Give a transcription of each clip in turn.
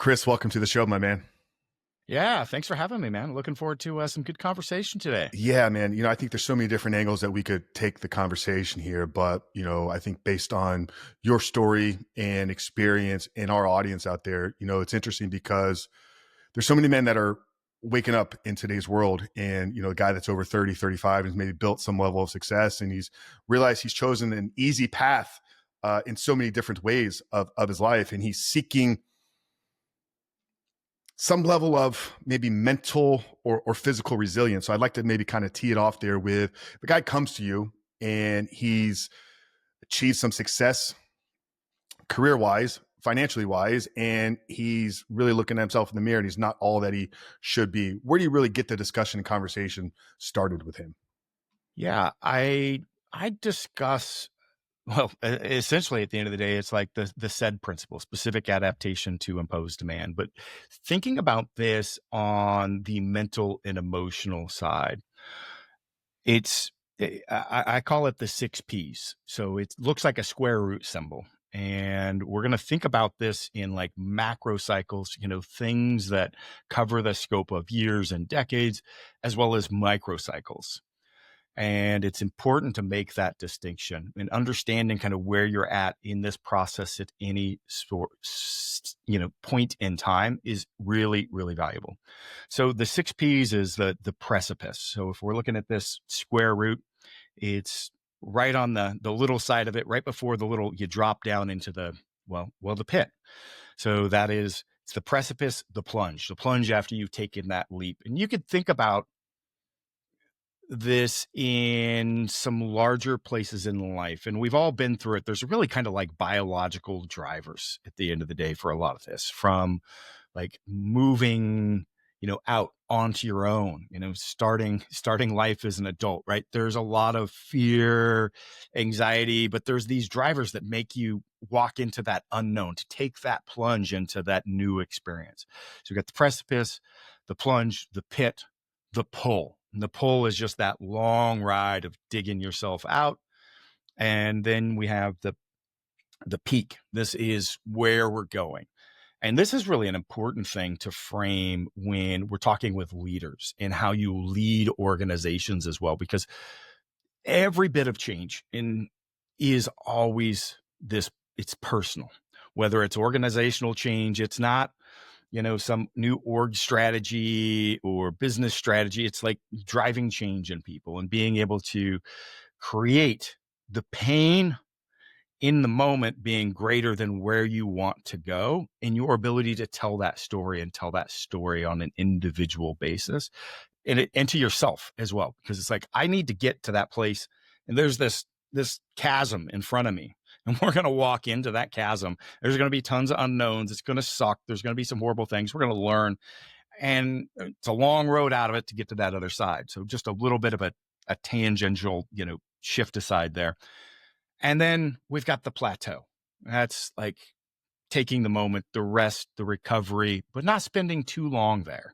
Chris, welcome to the show, my man. Yeah, thanks for having me, man. Looking forward to some good conversation today. Yeah, man. I think there's so many different angles that we could take the conversation here, but I think based on your story and experience and our audience out there, it's interesting because there's so many men that are waking up in today's world, and a guy that's over 30, 35 has maybe built some level of success, and he's realized he's chosen an easy path in so many different ways of his life, and he's seeking some level of maybe mental or physical resilience. So I'd like to maybe kind of tee it off there with the guy comes to you and he's achieved some success career wise, financially wise, and he's really looking at himself in the mirror and he's not all that he should be. Where do you really get the discussion and conversation started with him? Yeah, I discuss essentially at the end of the day, it's like the SAID principle, specific adaptation to imposed demand. But thinking about this on the mental and emotional side, it's I call it the 6 Ps. So it looks like a square root symbol. And we're going to think about this in like macro cycles, things that cover the scope of years and decades, as well as micro cycles. And it's important to make that distinction and understanding kind of where you're at in this process at any point in time is really, really valuable. So the 6 Ps is the precipice. So if we're looking at this square root, it's right on the little side of it, right before you drop down into the pit. So it's the precipice, the plunge after you've taken that leap. And you could think about this in some larger places in life, and we've all been through it. There's really kind of like biological drivers at the end of the day for a lot of this, from like moving out onto your own, starting life as an adult, right? There's a lot of fear, anxiety, but there's these drivers that make you walk into that unknown, to take that plunge into that new experience. So we got the precipice, the plunge, the pit, the pull. And the pull is just that long ride of digging yourself out. And then we have the peak. This is where we're going. And this is really an important thing to frame when we're talking with leaders and how you lead organizations as well, because every bit of change is always it's personal, whether it's organizational change. It's not, some new org strategy or business strategy. It's like driving change in people and being able to create the pain in the moment being greater than where you want to go, and your ability to tell that story on an individual basis, and to yourself as well, because it's like, I need to get to that place, and there's this chasm in front of me, and we're going to walk into that chasm. There's going to be tons of unknowns. It's going to suck. There's going to be some horrible things. We're going to learn, and it's a long road out of it to get to that other side. So just a little bit of a tangential, shift aside there. And then we've got the plateau. That's like taking the moment, the rest, the recovery, but not spending too long there.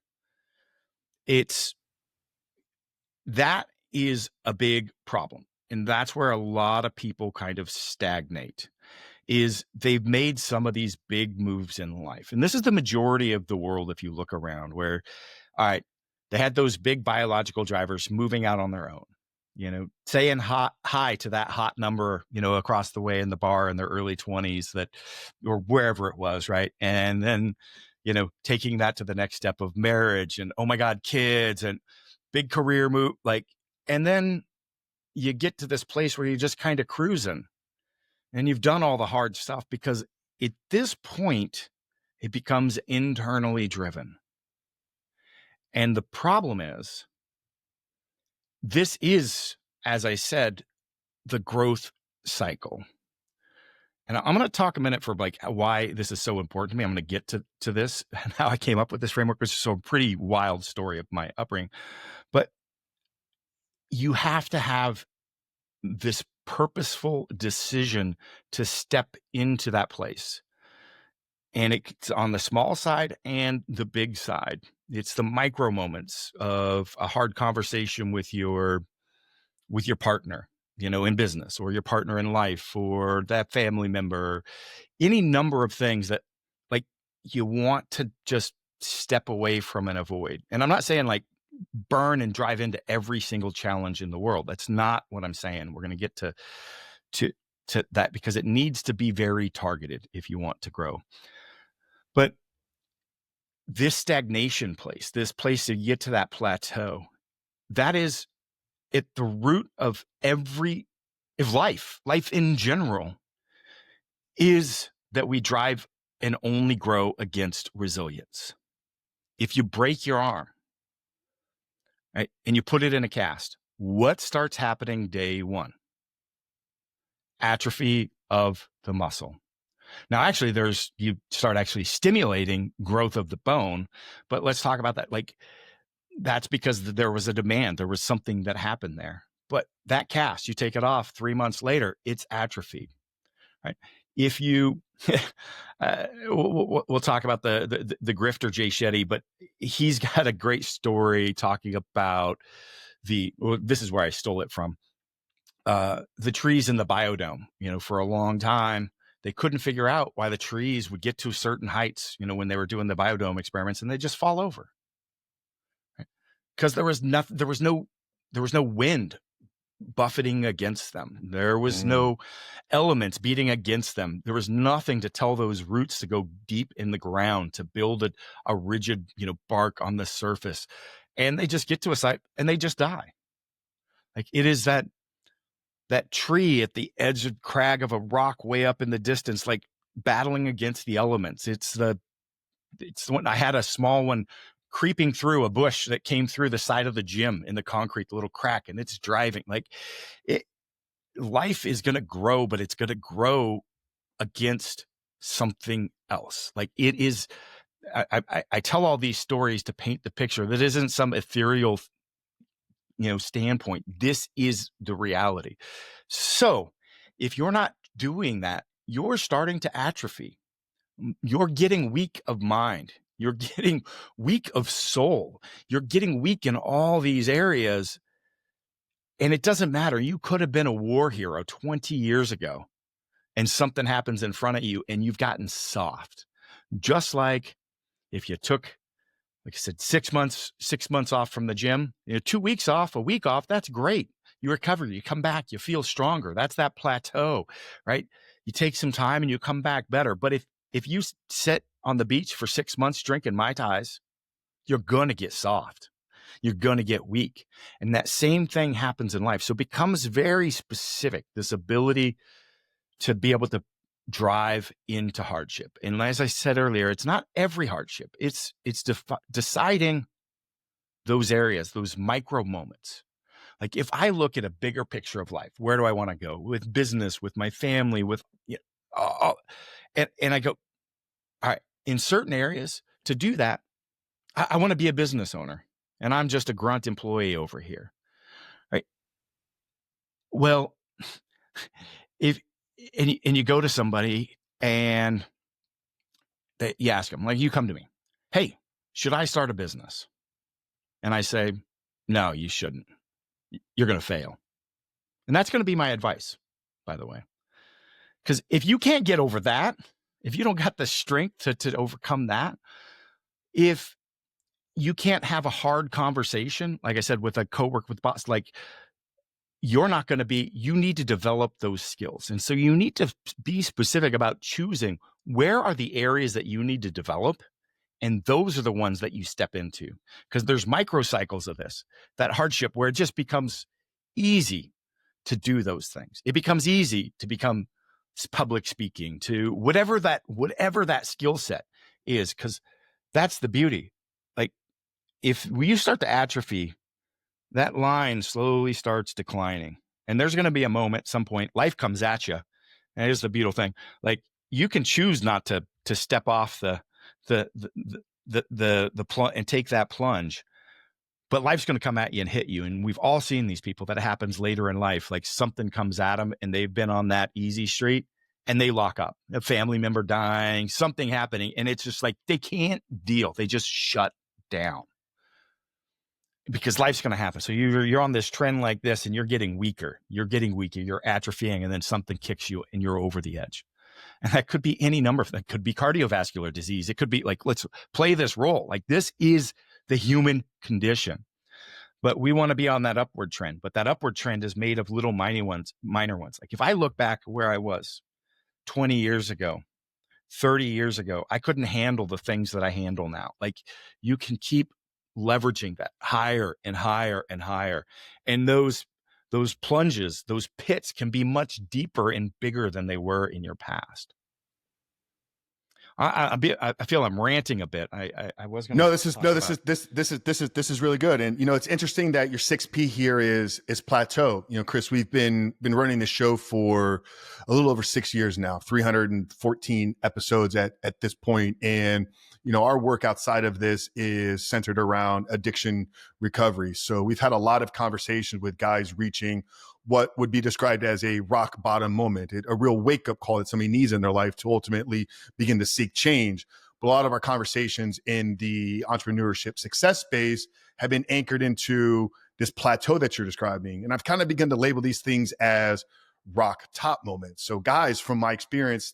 That is a big problem. And that's where a lot of people kind of stagnate, is they've made some of these big moves in life. And this is the majority of the world, if you look around, where, all right, they had those big biological drivers moving out on their own, saying hi to that hot number, across the way in the bar in their early 20s, or wherever it was. Right. And then, taking that to the next step of marriage and, oh my God, kids and big career move. And then you get to this place where you're just kind of cruising and you've done all the hard stuff, because at this point it becomes internally driven. And the problem is, this is, as I said, the growth cycle. And I'm going to talk a minute for like why this is so important to me. I'm going to get to this and how I came up with this framework, which is a pretty wild story of my upbringing. But you have to have this purposeful decision to step into that place. And it's on the small side and the big side. It's the micro moments of a hard conversation with your partner, in business, or your partner in life, or that family member, any number of things that, like, you want to just step away from and avoid. And I'm not saying like burn and drive into every single challenge in the world. That's not what I'm saying. We're going to get to that because it needs to be very targeted if you want to grow. But this stagnation place, this place to get to that plateau, that is at the root of life in general, is that we drive and only grow against resilience. If you break your arm, right, and you put it in a cast, what starts happening day one? Atrophy of the muscle. Now, actually, you start actually stimulating growth of the bone, but let's talk about that. Like, that's because there was a demand. There was something that happened there. But that cast, you take it off 3 months later, it's atrophied, right? If you, we'll talk about the grifter Jay Shetty, but he's got a great story talking about this is where I stole it from, the trees in the biodome. For a long time, they couldn't figure out why the trees would get to certain heights, when they were doing the biodome experiments, and they just fall over. Because there was no wind buffeting against them. There was no elements beating against them. There was nothing to tell those roots to go deep in the ground to build a rigid, bark on the surface. And they just get to a site and they just die. Like, it is that tree at the edge of crag of a rock way up in the distance, like battling against the elements. It's the one. I had a small one creeping through a bush that came through the side of the gym in the concrete, the little crack, and it's driving. Like, life is going to grow, but it's going to grow against something else. Like, it is, I tell all these stories to paint the picture. That isn't some ethereal, standpoint. This is the reality. So if you're not doing that, you're starting to atrophy. You're getting weak of mind. You're getting weak of soul. You're getting weak in all these areas. And it doesn't matter. You could have been a war hero 20 years ago, and something happens in front of you and you've gotten soft. Just like if you took, like I said, 6 months off from the gym, 2 weeks off, a week off, that's great. You recover, you come back, you feel stronger. That's that plateau, right? You take some time and you come back better. But if you sit on the beach for 6 months drinking Mai Tais, you're going to get soft. You're going to get weak. And that same thing happens in life. So it becomes very specific, this ability to be able to drive into hardship. And as I said earlier, it's not every hardship. It's deciding those areas, those micro moments. Like, if I look at a bigger picture of life, where do I want to go with business, with my family, with, and I go, all right, in certain areas to do that, I want to be a business owner and I'm just a grunt employee over here. Right. Well, and you go to somebody and you ask them, like, you come to me, hey, should I start a business? And I say, no, you shouldn't. You're going to fail. And that's going to be my advice, by the way. Because if you can't get over that, if you don't got the strength to overcome that, if you can't have a hard conversation, like I said, with a coworker, with boss, like, you're not going to be, you need to develop those skills. And so you need to be specific about choosing where are the areas that you need to develop. And those are the ones that you step into, because there's microcycles of this, that hardship where it just becomes easy to do those things. It becomes easy to become public speaking, to whatever that skill set is, because that's the beauty. Like, if you start to atrophy, that line slowly starts declining. And there's going to be a moment, some point, life comes at you. And here's the beautiful thing. Like, you can choose not to step off the plunge and take that plunge, but life's going to come at you and hit you. And we've all seen these people that happens later in life. Like, something comes at them and they've been on that easy street and they lock up, a family member dying, something happening. And it's just like, they can't deal. They just shut down because life's going to happen. So you're on this trend like this and you're getting weaker, you're atrophying, and then something kicks you and you're over the edge. And that could be any number of things. It could be cardiovascular disease. It could be like, let's play this role. Like, this is the human condition. But we want to be on that upward trend. But that upward trend is made of little minor ones. Like, if I look back where I was 20 years ago, 30 years ago, I couldn't handle the things that I handle now. Like, you can keep leveraging that higher and higher and higher. And those plunges, those pits can be much deeper and bigger than they were in your past. I feel I'm ranting a bit. I was going to. No, this is really good. And it's interesting that your 6P here is plateau. Chris, we've been running this show for a little over 6 years now, 314 episodes at this point. And our work outside of this is centered around addiction recovery. So we've had a lot of conversations with guys reaching what would be described as a rock bottom moment, a real wake up call that somebody needs in their life to ultimately begin to seek change. But a lot of our conversations in the entrepreneurship success space have been anchored into this plateau that you're describing. And I've kind of begun to label these things as rock top moments. So guys, from my experience,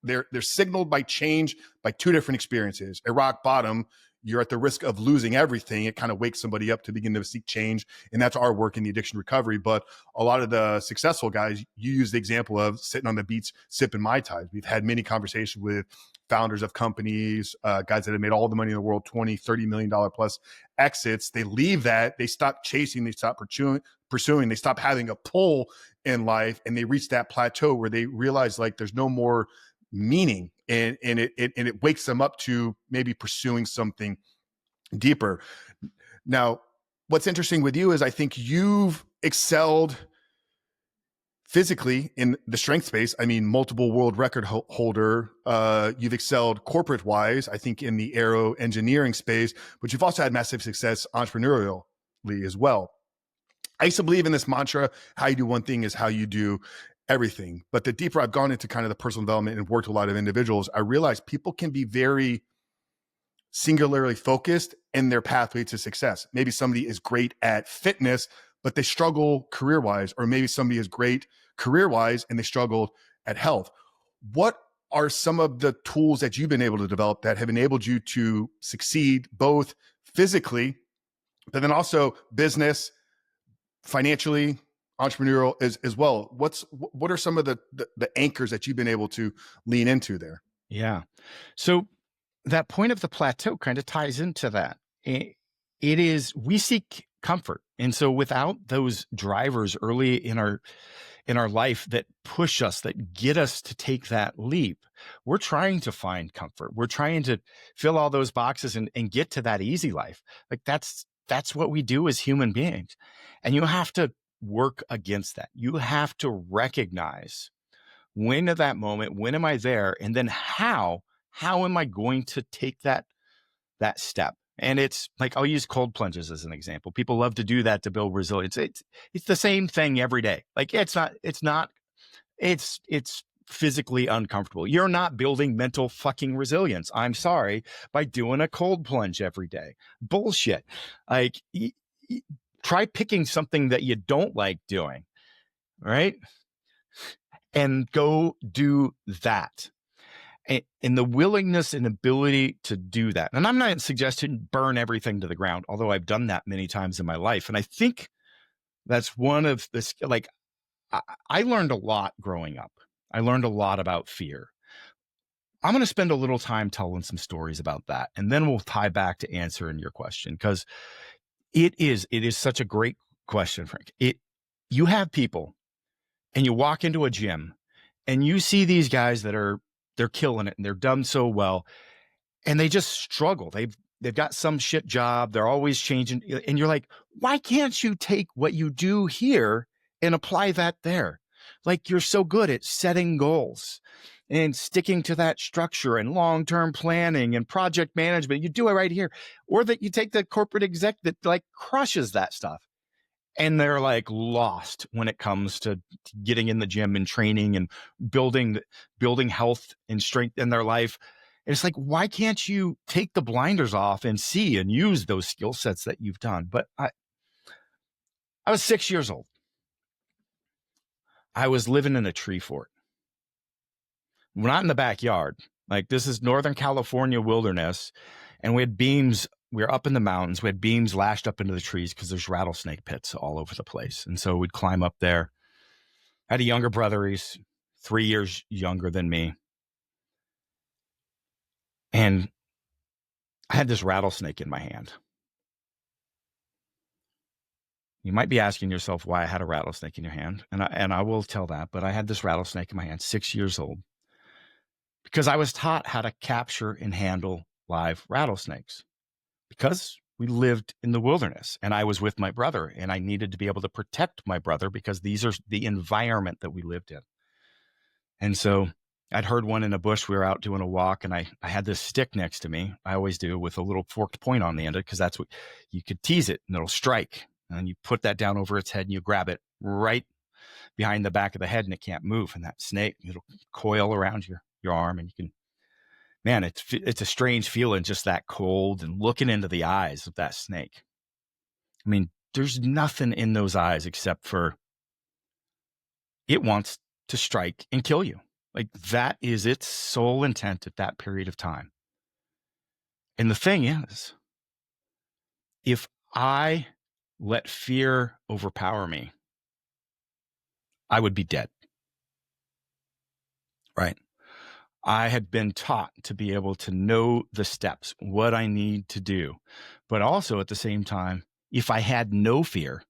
they're signaled by change by two different experiences. A rock bottom, you're at the risk of losing everything. It kind of wakes somebody up to begin to seek change. And that's our work in the addiction recovery. But a lot of the successful guys, you use the example of sitting on the beach, sipping Mai Tais. We've had many conversations with founders of companies, guys that have made all the money in the world, $20, $30 million plus exits. They leave that, they stop chasing, they stop pursuing, they stop having a pull in life, and they reach that plateau where they realize like there's no more meaning, and it wakes them up to maybe pursuing something deeper. Now, what's interesting with you is I think you've excelled physically in the strength space. I mean, multiple world record holder. You've excelled corporate wise, I think, in the aero engineering space, but you've also had massive success entrepreneurially as well. I used to believe in this mantra: how you do one thing is how you do everything. But the deeper I've gone into kind of the personal development and worked with a lot of individuals, I realized people can be very singularly focused in their pathway to success. Maybe somebody is great at fitness, but they struggle career-wise, or maybe somebody is great career-wise and they struggled at health. What are some of the tools that you've been able to develop that have enabled you to succeed both physically, but then also business, financially, entrepreneurial as well? What are some of the anchors that you've been able to lean into there? Yeah. So that point of the plateau kind of ties into that. It is, we seek comfort. And so without those drivers early in our life that push us, that get us to take that leap, we're trying to find comfort. We're trying to fill all those boxes and get to that easy life. Like that's what we do as human beings. And you have to work against that. You have to recognize when at that moment, when am I there? And then how am I going to take that step? And it's like, I'll use cold plunges as an example. People love to do that to build resilience. It's the same thing every day. Like it's physically uncomfortable. You're not building mental fucking resilience, I'm sorry, by doing a cold plunge every day. Bullshit. Like, try picking something that you don't like doing, right? And go do that. And the willingness and ability to do that. And I'm not suggesting burn everything to the ground, although I've done that many times in my life. And I think that's one of the, like, I learned a lot growing up. I learned a lot about fear. I'm going to spend a little time telling some stories about that. And then we'll tie back to answering your question, because it is such a great question, Frank. You have people and you walk into a gym and you see these guys that they're killing it and they're done so well, and they just struggle. They've got some shit job. They're always changing. And you're like, why can't you take what you do here and apply that there? Like, you're so good at setting goals and sticking to that structure and long-term planning and project management. You do it right here. Or that you take the corporate exec that like crushes that stuff, and they're like lost when it comes to getting in the gym and training and building health and strength in their life. And it's like, why can't you take the blinders off and see and use those skill sets that you've done? But I was 6 years old. I was living in a tree fort. We're not in the backyard. Like, this is Northern California wilderness. And we had beams. We were up in the mountains. We had beams lashed up into the trees because there's rattlesnake pits all over the place. And so we'd climb up there. I had a younger brother. He's 3 years younger than me. And I had this rattlesnake in my hand. You might be asking yourself why I had a rattlesnake in your hand. And I will tell that, but I had this rattlesnake in my hand, 6 years old, because I was taught how to capture and handle live rattlesnakes, because we lived in the wilderness and I was with my brother and I needed to be able to protect my brother because these are the environment that we lived in. And so I'd heard one in a bush. We were out doing a walk and I had this stick next to me. I always do, with a little forked point on the end of it, because that's what you could tease it and it'll strike. And you put that down over its head and you grab it right behind the back of the head and it can't move. And that snake, it'll coil around your arm, and you can, man, it's a strange feeling, just that cold and looking into the eyes of that snake. I mean, there's nothing in those eyes except for it wants to strike and kill you. Like, that is its sole intent at that period of time. And the thing is, if I let fear overpower me, I would be dead. Right? I had been taught to be able to know the steps, what I need to do. But also at the same time, if I had no fear,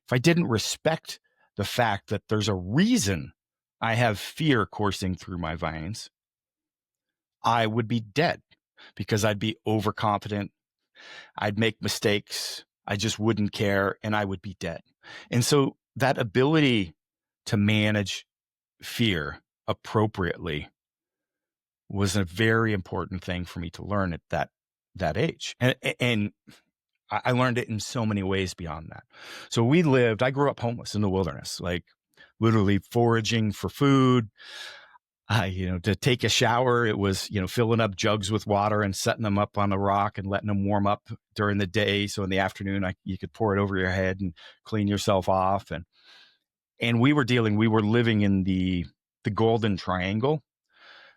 if I didn't respect the fact that there's a reason I have fear coursing through my veins, I would be dead, because I'd be overconfident. I'd make mistakes. I just wouldn't care, and I would be dead. And so that ability to manage fear appropriately was a very important thing for me to learn at that age. And I learned it in so many ways beyond that. So I grew up homeless in the wilderness, like literally foraging for food. To take a shower, it was, filling up jugs with water and setting them up on a rock and letting them warm up during the day. So in the afternoon, you could pour it over your head and clean yourself off. And we were living in the Golden Triangle.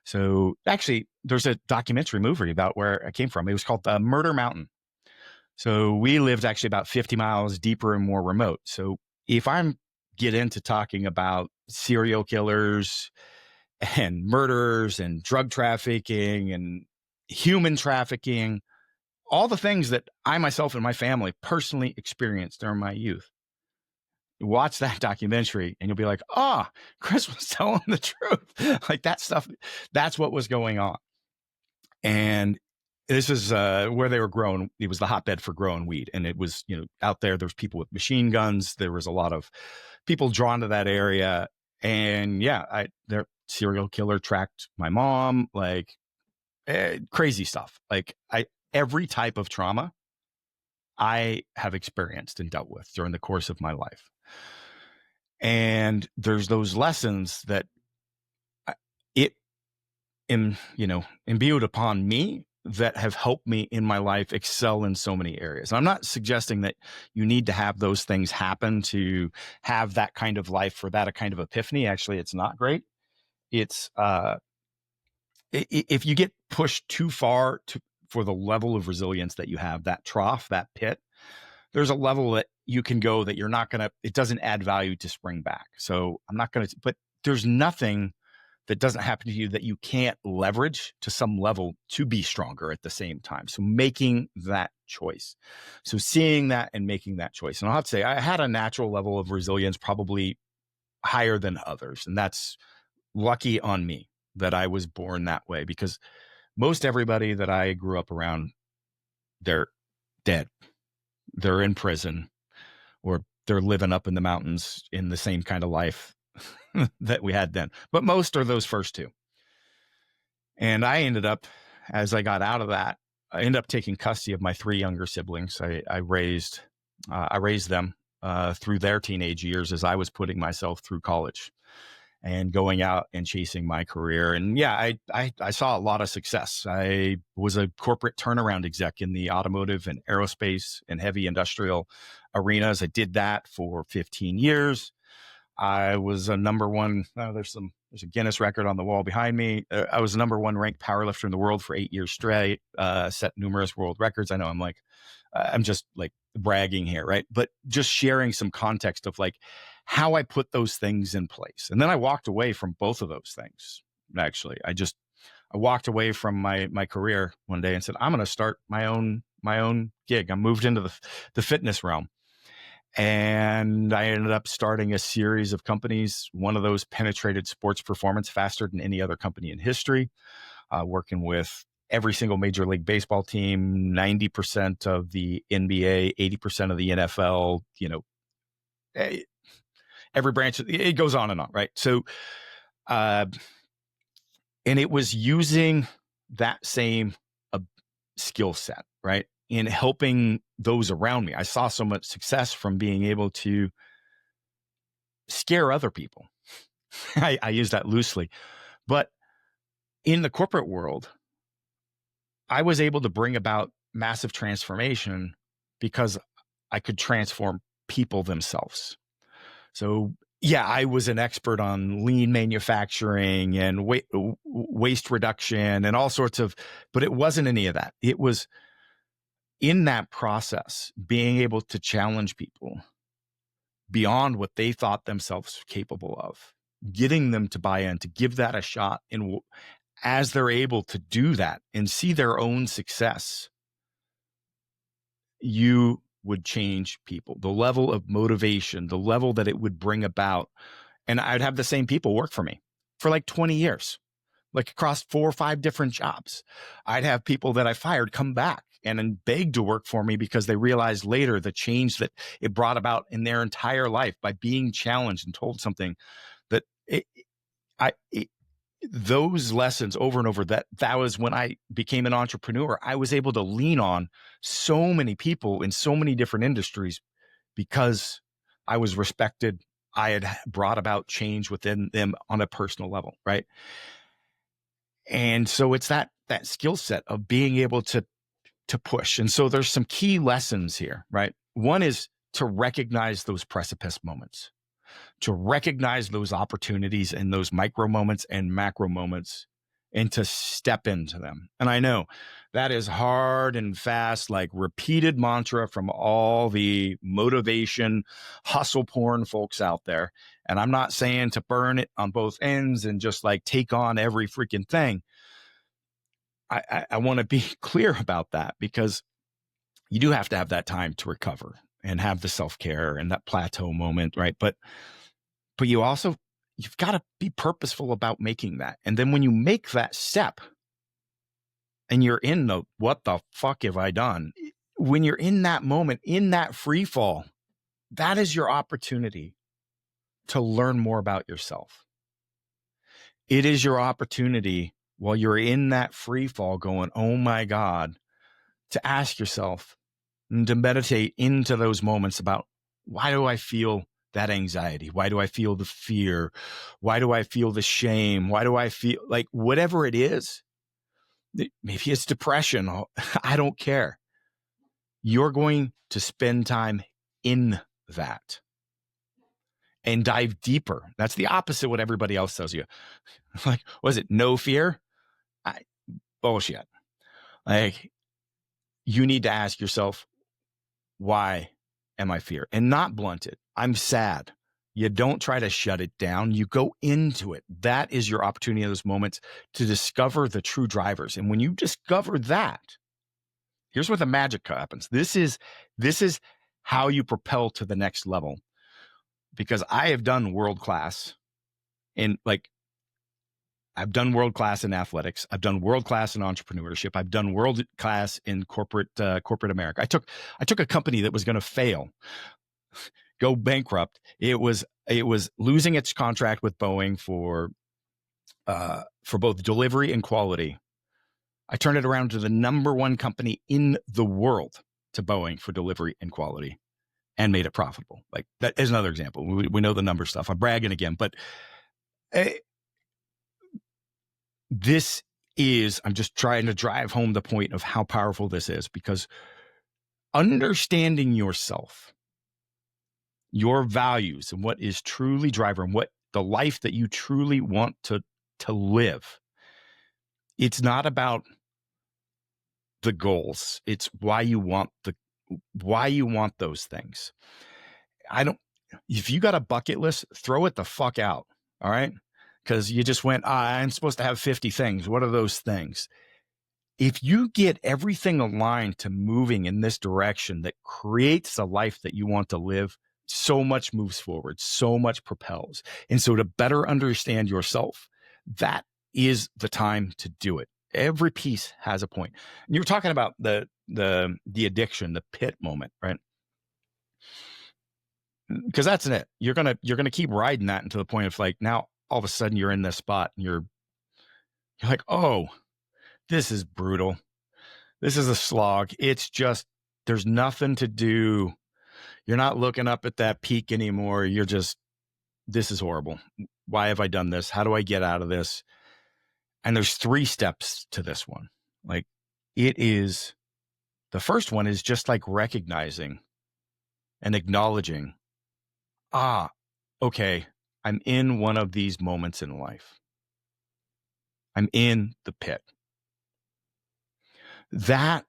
So actually, there's a documentary movie about where I came from. It was called Murder Mountain. So we lived actually about 50 miles deeper and more remote. So if I'm get into talking about serial killers and murderers and drug trafficking and human trafficking, all the things that I myself and my family personally experienced during my youth, watch that documentary and you'll be like, Chris was telling the truth. Like, that stuff, that's what was going on. And this is where they were growing. It was the hotbed for growing weed. And it was, out there was people with machine guns. There was a lot of people drawn to that area. And their serial killer tracked my mom, like crazy stuff. Like, every type of trauma I have experienced and dealt with during the course of my life. And there's those lessons that it imbued upon me that have helped me in my life excel in so many areas. And I'm not suggesting that you need to have those things happen to have that kind of life, for that a kind of epiphany. Actually, it's not great. It's if you get pushed too far for the level of resilience that you have, that trough, that pit, there's a level that you can go that you're not going to, it doesn't add value to spring back. So I'm not going to, but there's nothing that doesn't happen to you that you can't leverage to some level to be stronger at the same time. So making that choice. So seeing that and making that choice. And I'll have to say, I had a natural level of resilience, probably higher than others. And that's lucky on me that I was born that way, because most everybody that I grew up around, they're dead. They're in prison, or they're living up in the mountains in the same kind of life that we had then. But most are those first two. And I ended up, as I got out of that, I ended up taking custody of my 3 younger siblings. I raised them through their teenage years as I was putting myself through college and going out and chasing my career. And I saw a lot of success. I was a corporate turnaround exec in the automotive and aerospace and heavy industrial arenas. I did that for 15 years. I was a number one. There's some There's a Guinness record on the wall behind me. I was the number one ranked powerlifter in the world for 8 years straight, set numerous world records. I know I'm just like bragging here, right? But just sharing some context of like how I put those things in place. And then I walked away from both of those things. Actually, I walked away from my career one day and said, I'm going to start my own gig. I moved into the fitness realm. And I ended up starting a series of companies. One of those penetrated sports performance faster than any other company in history, working with every single Major League Baseball team, 90% of the NBA, 80% of the NFL, every branch. It goes on and on, right? So, and it was using that same skill set, right, in helping those around me. I saw so much success from being able to scare other people. I use that loosely. But in the corporate world, I was able to bring about massive transformation because I could transform people themselves. So yeah, I was an expert on lean manufacturing and waste reduction and all sorts of, but it wasn't any of that. It was in that process, being able to challenge people beyond what they thought themselves capable of, getting them to buy in, to give that a shot. And as they're able to do that and see their own success, you would change people, the level of motivation, the level that it would bring about. And I'd have the same people work for me for like 20 years, like across 4 or 5 different jobs. I'd have people that I fired come back and then beg to work for me because they realized later the change that it brought about in their entire life by being challenged and told something that those lessons over and over, that was when I became an entrepreneur. I was able to lean on so many people in so many different industries because I was respected. I had brought about change within them on a personal level, right? And so it's that skill set of being able to push. And so there's some key lessons here, right? One is to recognize those precipice moments, to recognize those opportunities and those micro moments and macro moments, and to step into them. And I know that is hard and fast, like repeated mantra from all the motivation, hustle porn folks out there. And I'm not saying to burn it on both ends and just like take on every freaking thing. I want to be clear about that, because you do have to have that time to recover and have the self-care and that plateau moment, right? But you've got to be purposeful about making that. And then when you make that step and you're in the, what the fuck have I done? When you're in that moment, in that free fall, that is your opportunity to learn more about yourself. It is your opportunity while you're in that free fall going, oh my God, to ask yourself and to meditate into those moments about, why do I feel that anxiety? Why do I feel the fear? Why do I feel the shame? Why do I feel like whatever it is? Maybe it's depression. I don't care. You're going to spend time in that and dive deeper. That's the opposite of what everybody else tells you. Like, was it no fear? Bullshit. Like, you need to ask yourself, why am I fear? And not blunt it. I'm sad. You don't try to shut it down. You go into it. That is your opportunity in those moments to discover the true drivers. And when you discover that, here's where the magic happens. This is how you propel to the next level. Because I have done world class in I've done world class in athletics. I've done world class in entrepreneurship. I've done world class in corporate America. I took a company that was going to fail, go bankrupt. It was losing its contract with Boeing for both delivery and quality. I turned it around to the number one company in the world to Boeing for delivery and quality, and made it profitable. Like, that is another example. We know the number stuff. I'm bragging again, but I'm just trying to drive home the point of how powerful this is, because understanding yourself, your values, and what is truly driver, and what the life that you truly want to live, it's not about the goals. It's why you want those things. If you got a bucket list, throw it the fuck out. All right. Because you just went, I'm supposed to have 50 things. What are those things? If you get everything aligned to moving in this direction that creates the life that you want to live, so much moves forward, so much propels. And so to better understand yourself, that is the time to do it. Every piece has a point. And you were talking about the addiction, the pit moment, right? Because that's it. You're gonna keep riding that until the point of like, now all of a sudden you're in this spot and you're like, oh, this is brutal. This is a slog. It's just, there's nothing to do. You're not looking up at that peak anymore. You're just, this is horrible. Why have I done this? How do I get out of this? And there's 3 steps to this one. Like, the first one is just like recognizing and acknowledging, okay, I'm in one of these moments in life. I'm in the pit. That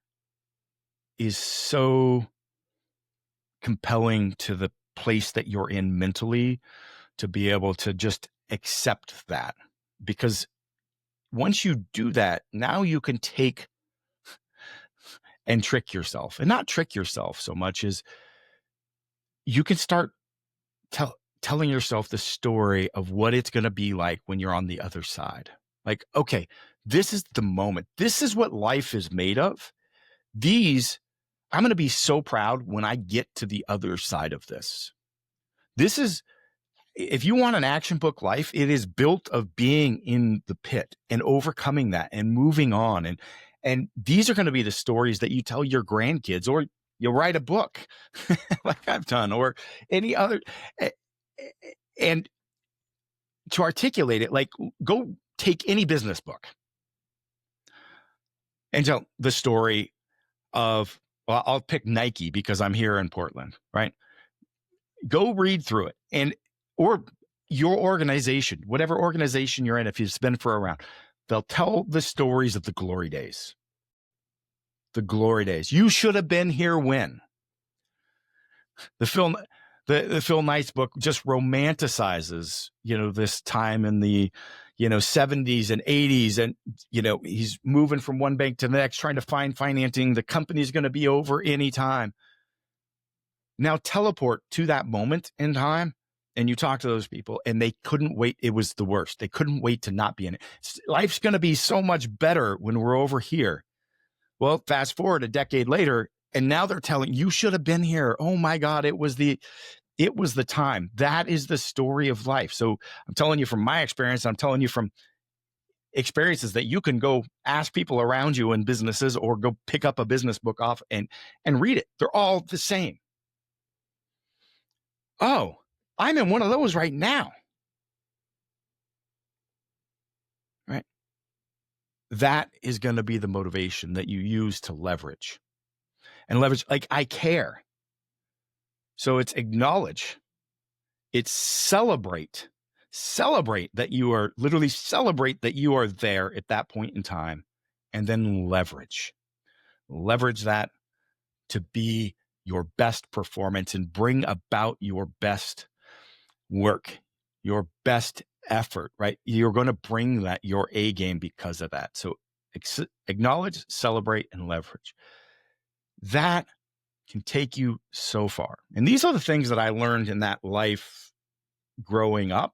is so compelling to the place that you're in mentally, to be able to just accept that. Because once you do that, now you can take and trick yourself, and not trick yourself so much as you can start telling yourself the story of what it's going to be like when you're on the other side. Like, okay, this is the moment. This is what life is made of. I'm going to be so proud when I get to the other side of this. This is, if you want an action book life, it is built of being in the pit and overcoming that and moving on. And these are going to be the stories that you tell your grandkids, or you'll write a book like I've done, or any other. And to articulate it, like, go take any business book and tell the story of, well, I'll pick Nike because I'm here in Portland, right? Go read through it, or your organization, whatever organization you're in, if you've been for a round, they'll tell the stories of the glory days. The glory days. You should have been here when. The Phil Knight's book just romanticizes, this time in the, 70s and 80s. And, he's moving from one bank to the next, trying to find financing. The company's going to be over anytime. Now teleport to that moment in time, and you talk to those people, and they couldn't wait. It was the worst. They couldn't wait to not be in it. Life's going to be so much better when we're over here. Well, fast forward a decade later, and now they're telling you should have been here. Oh my God, it was the time. That is the story of life. So I'm telling you from my experience, I'm telling you from experiences that you can go ask people around you in businesses, or go pick up a business book off and read it. They're all the same. Oh, I'm in one of those right now. Right? That is going to be the motivation that you use to leverage. And leverage, like, I care. So it's acknowledge. It's celebrate. Celebrate that you are there at that point in time. And then leverage. Leverage that to be your best performance and bring about your best work, your best effort, right? You're going to bring that, your A game, because of that. So acknowledge, celebrate, and leverage. That can take you so far. And these are the things that I learned in that life growing up.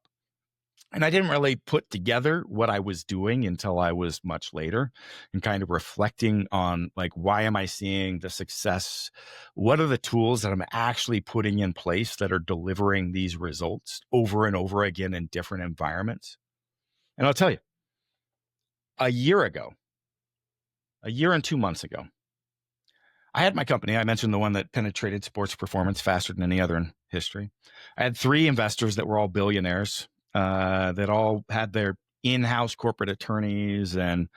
And I didn't really put together what I was doing until I was much later, and kind of reflecting on, like, why am I seeing the success? What are the tools that I'm actually putting in place that are delivering these results over and over again in different environments? And I'll tell you, a year and 2 months ago, I had my company. I mentioned the one that penetrated sports performance faster than any other in history. I had 3 investors that were all billionaires, that all had their in-house corporate attorneys, and,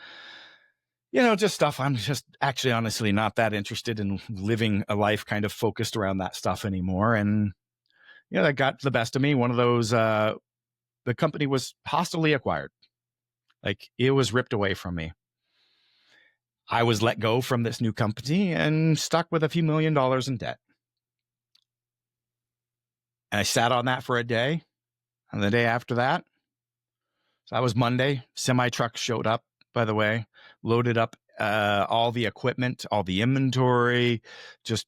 just stuff. I'm just actually honestly not that interested in living a life kind of focused around that stuff anymore. And, that got the best of me. One of those the company was hostily acquired. Like, it was ripped away from me. I was let go from this new company and stuck with a few $1 million in debt. And I sat on that for a day. And the day after that, so that was Monday, semi-truck showed up, by the way, loaded up all the equipment, all the inventory. Just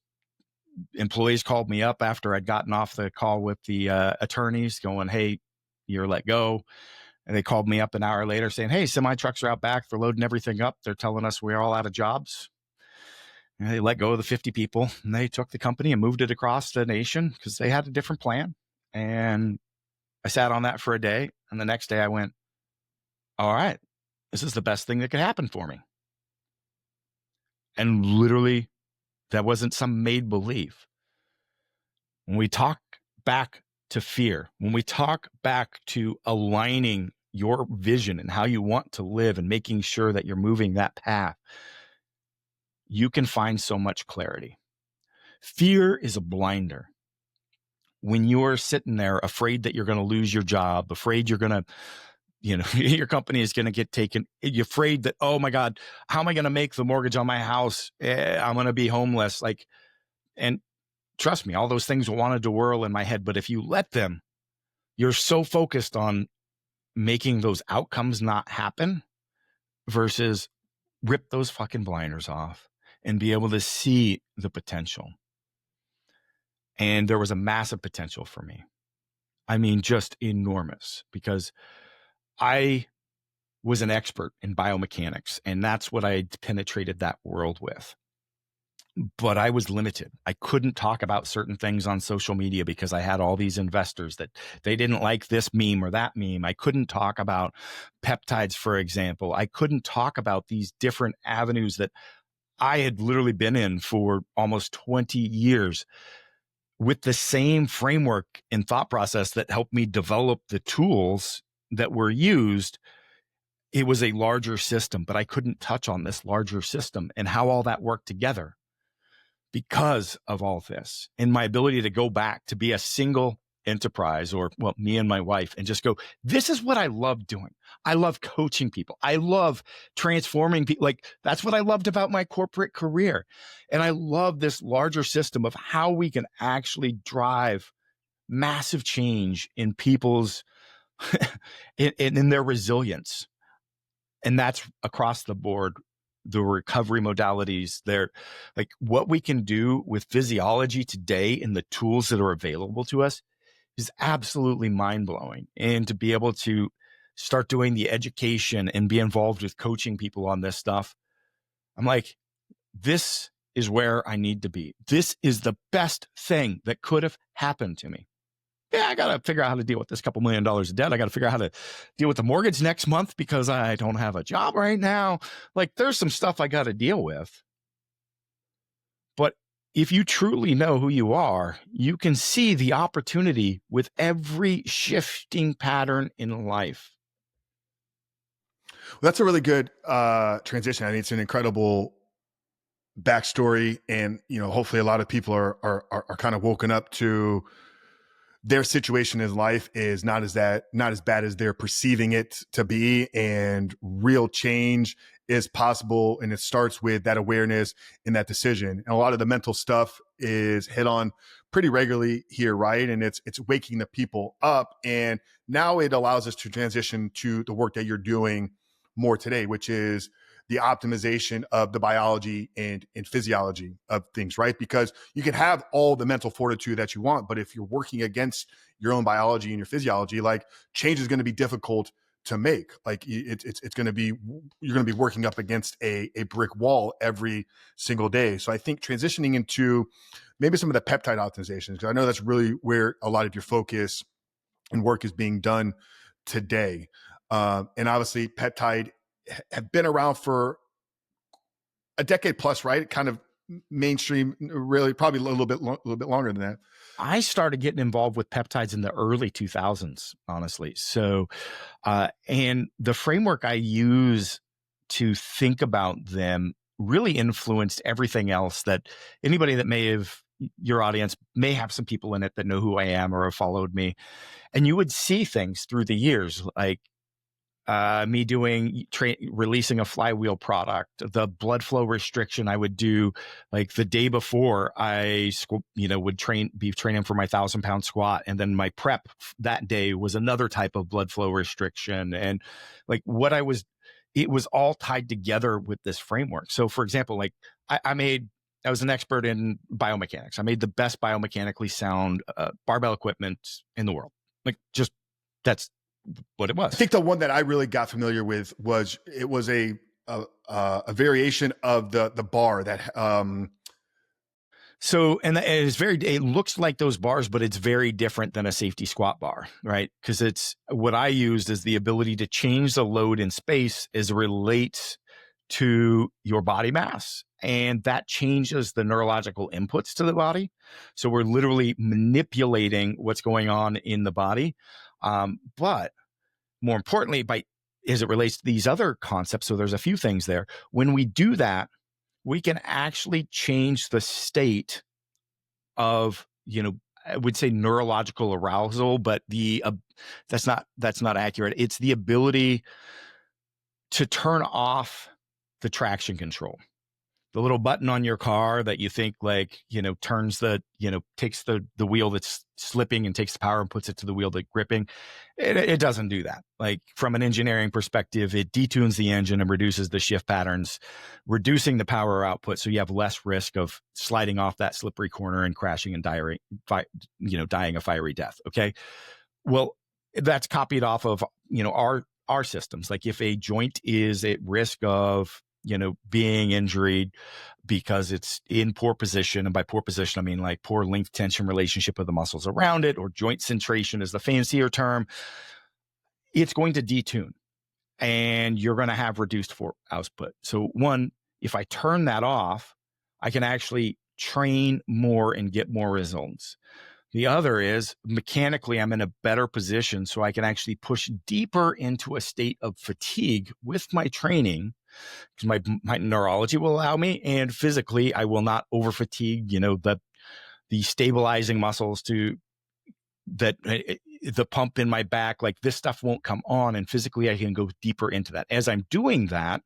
employees called me up after I'd gotten off the call with the attorneys going, hey, you're let go. And they called me up an hour later saying, hey, semi-trucks are out back. They're loading everything up. They're telling us we're all out of jobs. And they let go of the 50 people, and they took the company and moved it across the nation because they had a different plan. And I sat on that for a day. And the next day I went, all right, this is the best thing that could happen for me. And literally, that wasn't some made believe. When we talk back to fear, when we talk back to aligning your vision and how you want to live and making sure that you're moving that path, you can find so much clarity. Fear is a blinder. When you're sitting there afraid that you're going to lose your job, afraid you're going to, your company is going to get taken, you're afraid that, oh my God, how am I going to make the mortgage on my house? I'm going to be homeless. And trust me, all those things wanted to whirl in my head. But if you let them, you're so focused on making those outcomes not happen versus rip those fucking blinders off and be able to see the potential. And there was a massive potential for me. I mean, just enormous, because I was an expert in biomechanics, and that's what I penetrated that world with. But I was limited. I couldn't talk about certain things on social media because I had all these investors that they didn't like this meme or that meme. I couldn't talk about peptides, for example. I couldn't talk about these different avenues that I had literally been in for almost 20 years with the same framework and thought process that helped me develop the tools that were used. It was a larger system, but I couldn't touch on this larger system and how all that worked together because of all this and my ability to go back to be a single enterprise, or well, me and my wife, and just go, this is what I love doing. I love coaching people. I love transforming people. Like, that's what I loved about my corporate career. And I love this larger system of how we can actually drive massive change in people's, in their resilience. And that's across the board. The recovery modalities, they're like what we can do with physiology today and the tools that are available to us is absolutely mind-blowing. And to be able to start doing the education and be involved with coaching people on this stuff, I'm like, this is where I need to be. This is the best thing that could have happened to me. Yeah, I got to figure out how to deal with this couple $1 million of debt. I got to figure out how to deal with the mortgage next month because I don't have a job right now. Like, there's some stuff I got to deal with. But if you truly know who you are, you can see the opportunity with every shifting pattern in life. Well, that's a really good transition. I think it's an incredible backstory, and hopefully a lot of people are kind of woken up to their situation in life is not as bad as they're perceiving it to be, and real change is possible. And it starts with that awareness and that decision. And a lot of the mental stuff is hit on pretty regularly here, right? And it's waking the people up. And now it allows us to transition to the work that you're doing more today, which is the optimization of the biology and physiology of things, right? Because you can have all the mental fortitude that you want, but if you're working against your own biology and your physiology, like, change is going to be difficult to make. Like, it's going to be, you're going to be working up against a brick wall every single day. So I think transitioning into maybe some of the peptide optimizations, because I know that's really where a lot of your focus and work is being done today. And obviously peptide have been around for a decade plus, right? Kind of mainstream, really, probably a little bit longer than that. I started getting involved with peptides in the early 2000s, honestly. So, and the framework I use to think about them really influenced everything else that anybody that may have your audience may have some people in it that know who I am or have followed me. And you would see things through the years, like me releasing a flywheel product, the blood flow restriction I would do like the day before I, would be training for my 1,000-pound squat. And then my prep that day was another type of blood flow restriction. And like it was all tied together with this framework. So for example, like I was an expert in biomechanics. I made the best biomechanically sound barbell equipment in the world. Like just that's what it was. I think the one that I really got familiar with was a variation of the bar that So, and it looks like those bars, but it's very different than a safety squat bar, right? Because it's what I used is the ability to change the load in space as it relates to your body mass. And that changes the neurological inputs to the body. So we're literally manipulating what's going on in the body. But more importantly, as it relates to these other concepts, so there's a few things there. When we do that, we can actually change the state of, I would say neurological arousal, but that's not accurate. It's the ability to turn off the traction control. The little button on your car that you think turns takes the wheel that's slipping and takes the power and puts it to the wheel that's gripping. It doesn't do that. Like from an engineering perspective, it detunes the engine and reduces the shift patterns, reducing the power output. So you have less risk of sliding off that slippery corner and crashing and dying a fiery death. Okay. Well, that's copied off of, our systems. Like if a joint is at risk of, being injured because it's in poor position. And by poor position, I mean like poor length tension relationship of the muscles around it, or joint centration is the fancier term. It's going to detune and you're going to have reduced force output. So one, if I turn that off, I can actually train more and get more results. The other is mechanically, I'm in a better position so I can actually push deeper into a state of fatigue with my training, because my neurology will allow me, and physically I will not over fatigue, the stabilizing muscles the pump in my back, like this stuff won't come on, and physically I can go deeper into that. As I'm doing that,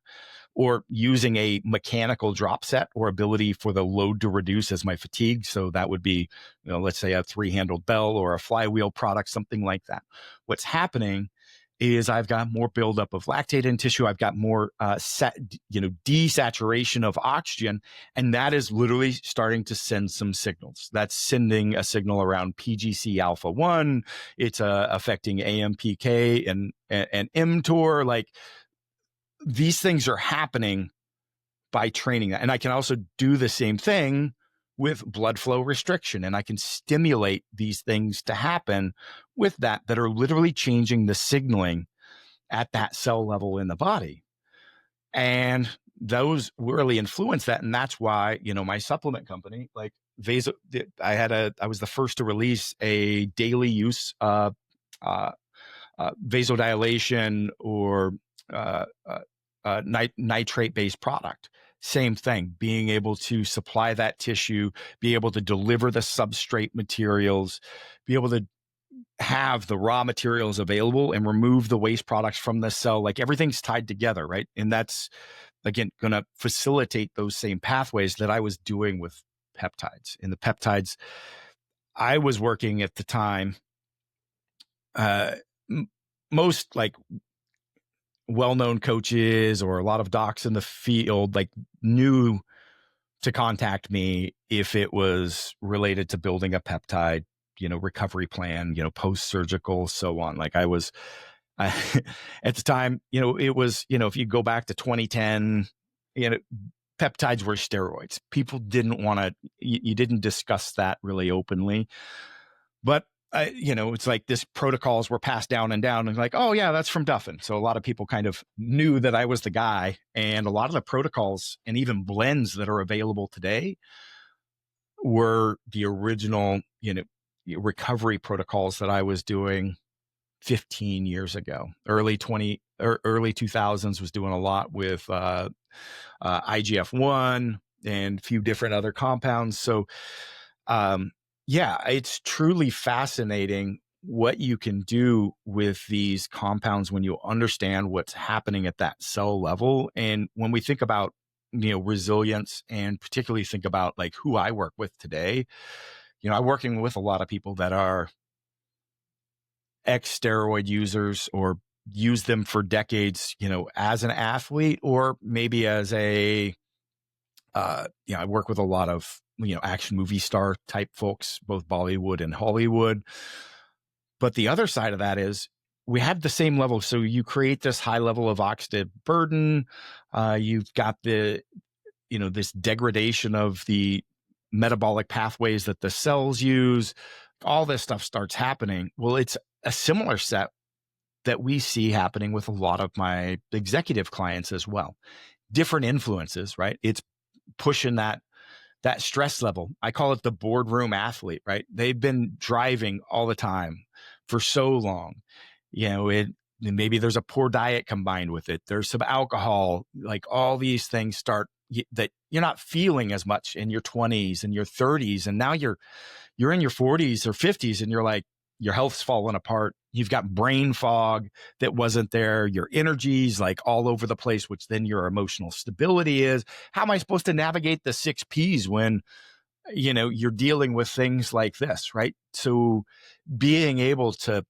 or using a mechanical drop set or ability for the load to reduce as my fatigue. So that would be, let's say a 3-handled bell or a flywheel product, something like that. What's happening is I've got more buildup of lactate in tissue. I've got more, desaturation of oxygen. And that is literally starting to send some signals. That's sending a signal around PGC alpha 1. It's affecting AMPK and mTOR. Like these things are happening by training that. And I can also do the same thing with blood flow restriction. And I can stimulate these things to happen with that are literally changing the signaling at that cell level in the body. And those really influence that. And that's why, my supplement company, like I was the first to release a daily use vasodilation or nitrate-based product. Same thing, being able to supply that tissue, be able to deliver the substrate materials, be able to have the raw materials available and remove the waste products from the cell. Like everything's tied together, right? And that's, again, going to facilitate those same pathways that I was doing with peptides. In the peptides, I was working at the time, most like well-known coaches or a lot of docs in the field like knew to contact me if it was related to building a peptide, recovery plan, post-surgical, so on. Like at the time, it was, if you go back to 2010, peptides were steroids. People didn't want to, you didn't discuss that really openly, but it's like this protocols were passed down and like, oh yeah, that's from Duffin. So a lot of people kind of knew that I was the guy, and a lot of the protocols and even blends that are available today were the original, recovery protocols that I was doing 15 years ago. Early 2000s was doing a lot with IGF-1 and a few different other compounds. So Um, yeah, it's truly fascinating what you can do with these compounds when you understand what's happening at that cell level. And when we think about, resilience, and particularly think about like who I work with today, I'm working with a lot of people that are ex-steroid users or use them for decades, as an athlete, or maybe as a, I work with a lot of, action movie star type folks, both Bollywood and Hollywood. But the other side of that is we have the same level. So you create this high level of oxidative burden. You've got this degradation of the metabolic pathways that the cells use. All this stuff starts happening. Well, it's a similar set that we see happening with a lot of my executive clients as well. Different influences, right? It's pushing that stress level. I call it the boardroom athlete, right? They've been driving all the time for so long. Maybe there's a poor diet combined with it. There's some alcohol, like all these things start that you're not feeling as much in your 20s and your 30s. And now you're in your 40s or 50s and you're like, your health's falling apart. You've got brain fog that wasn't there. Your energy's like all over the place, which then your emotional stability is. How am I supposed to navigate the 6 Ps when, you're dealing with things like this, right? So being able to,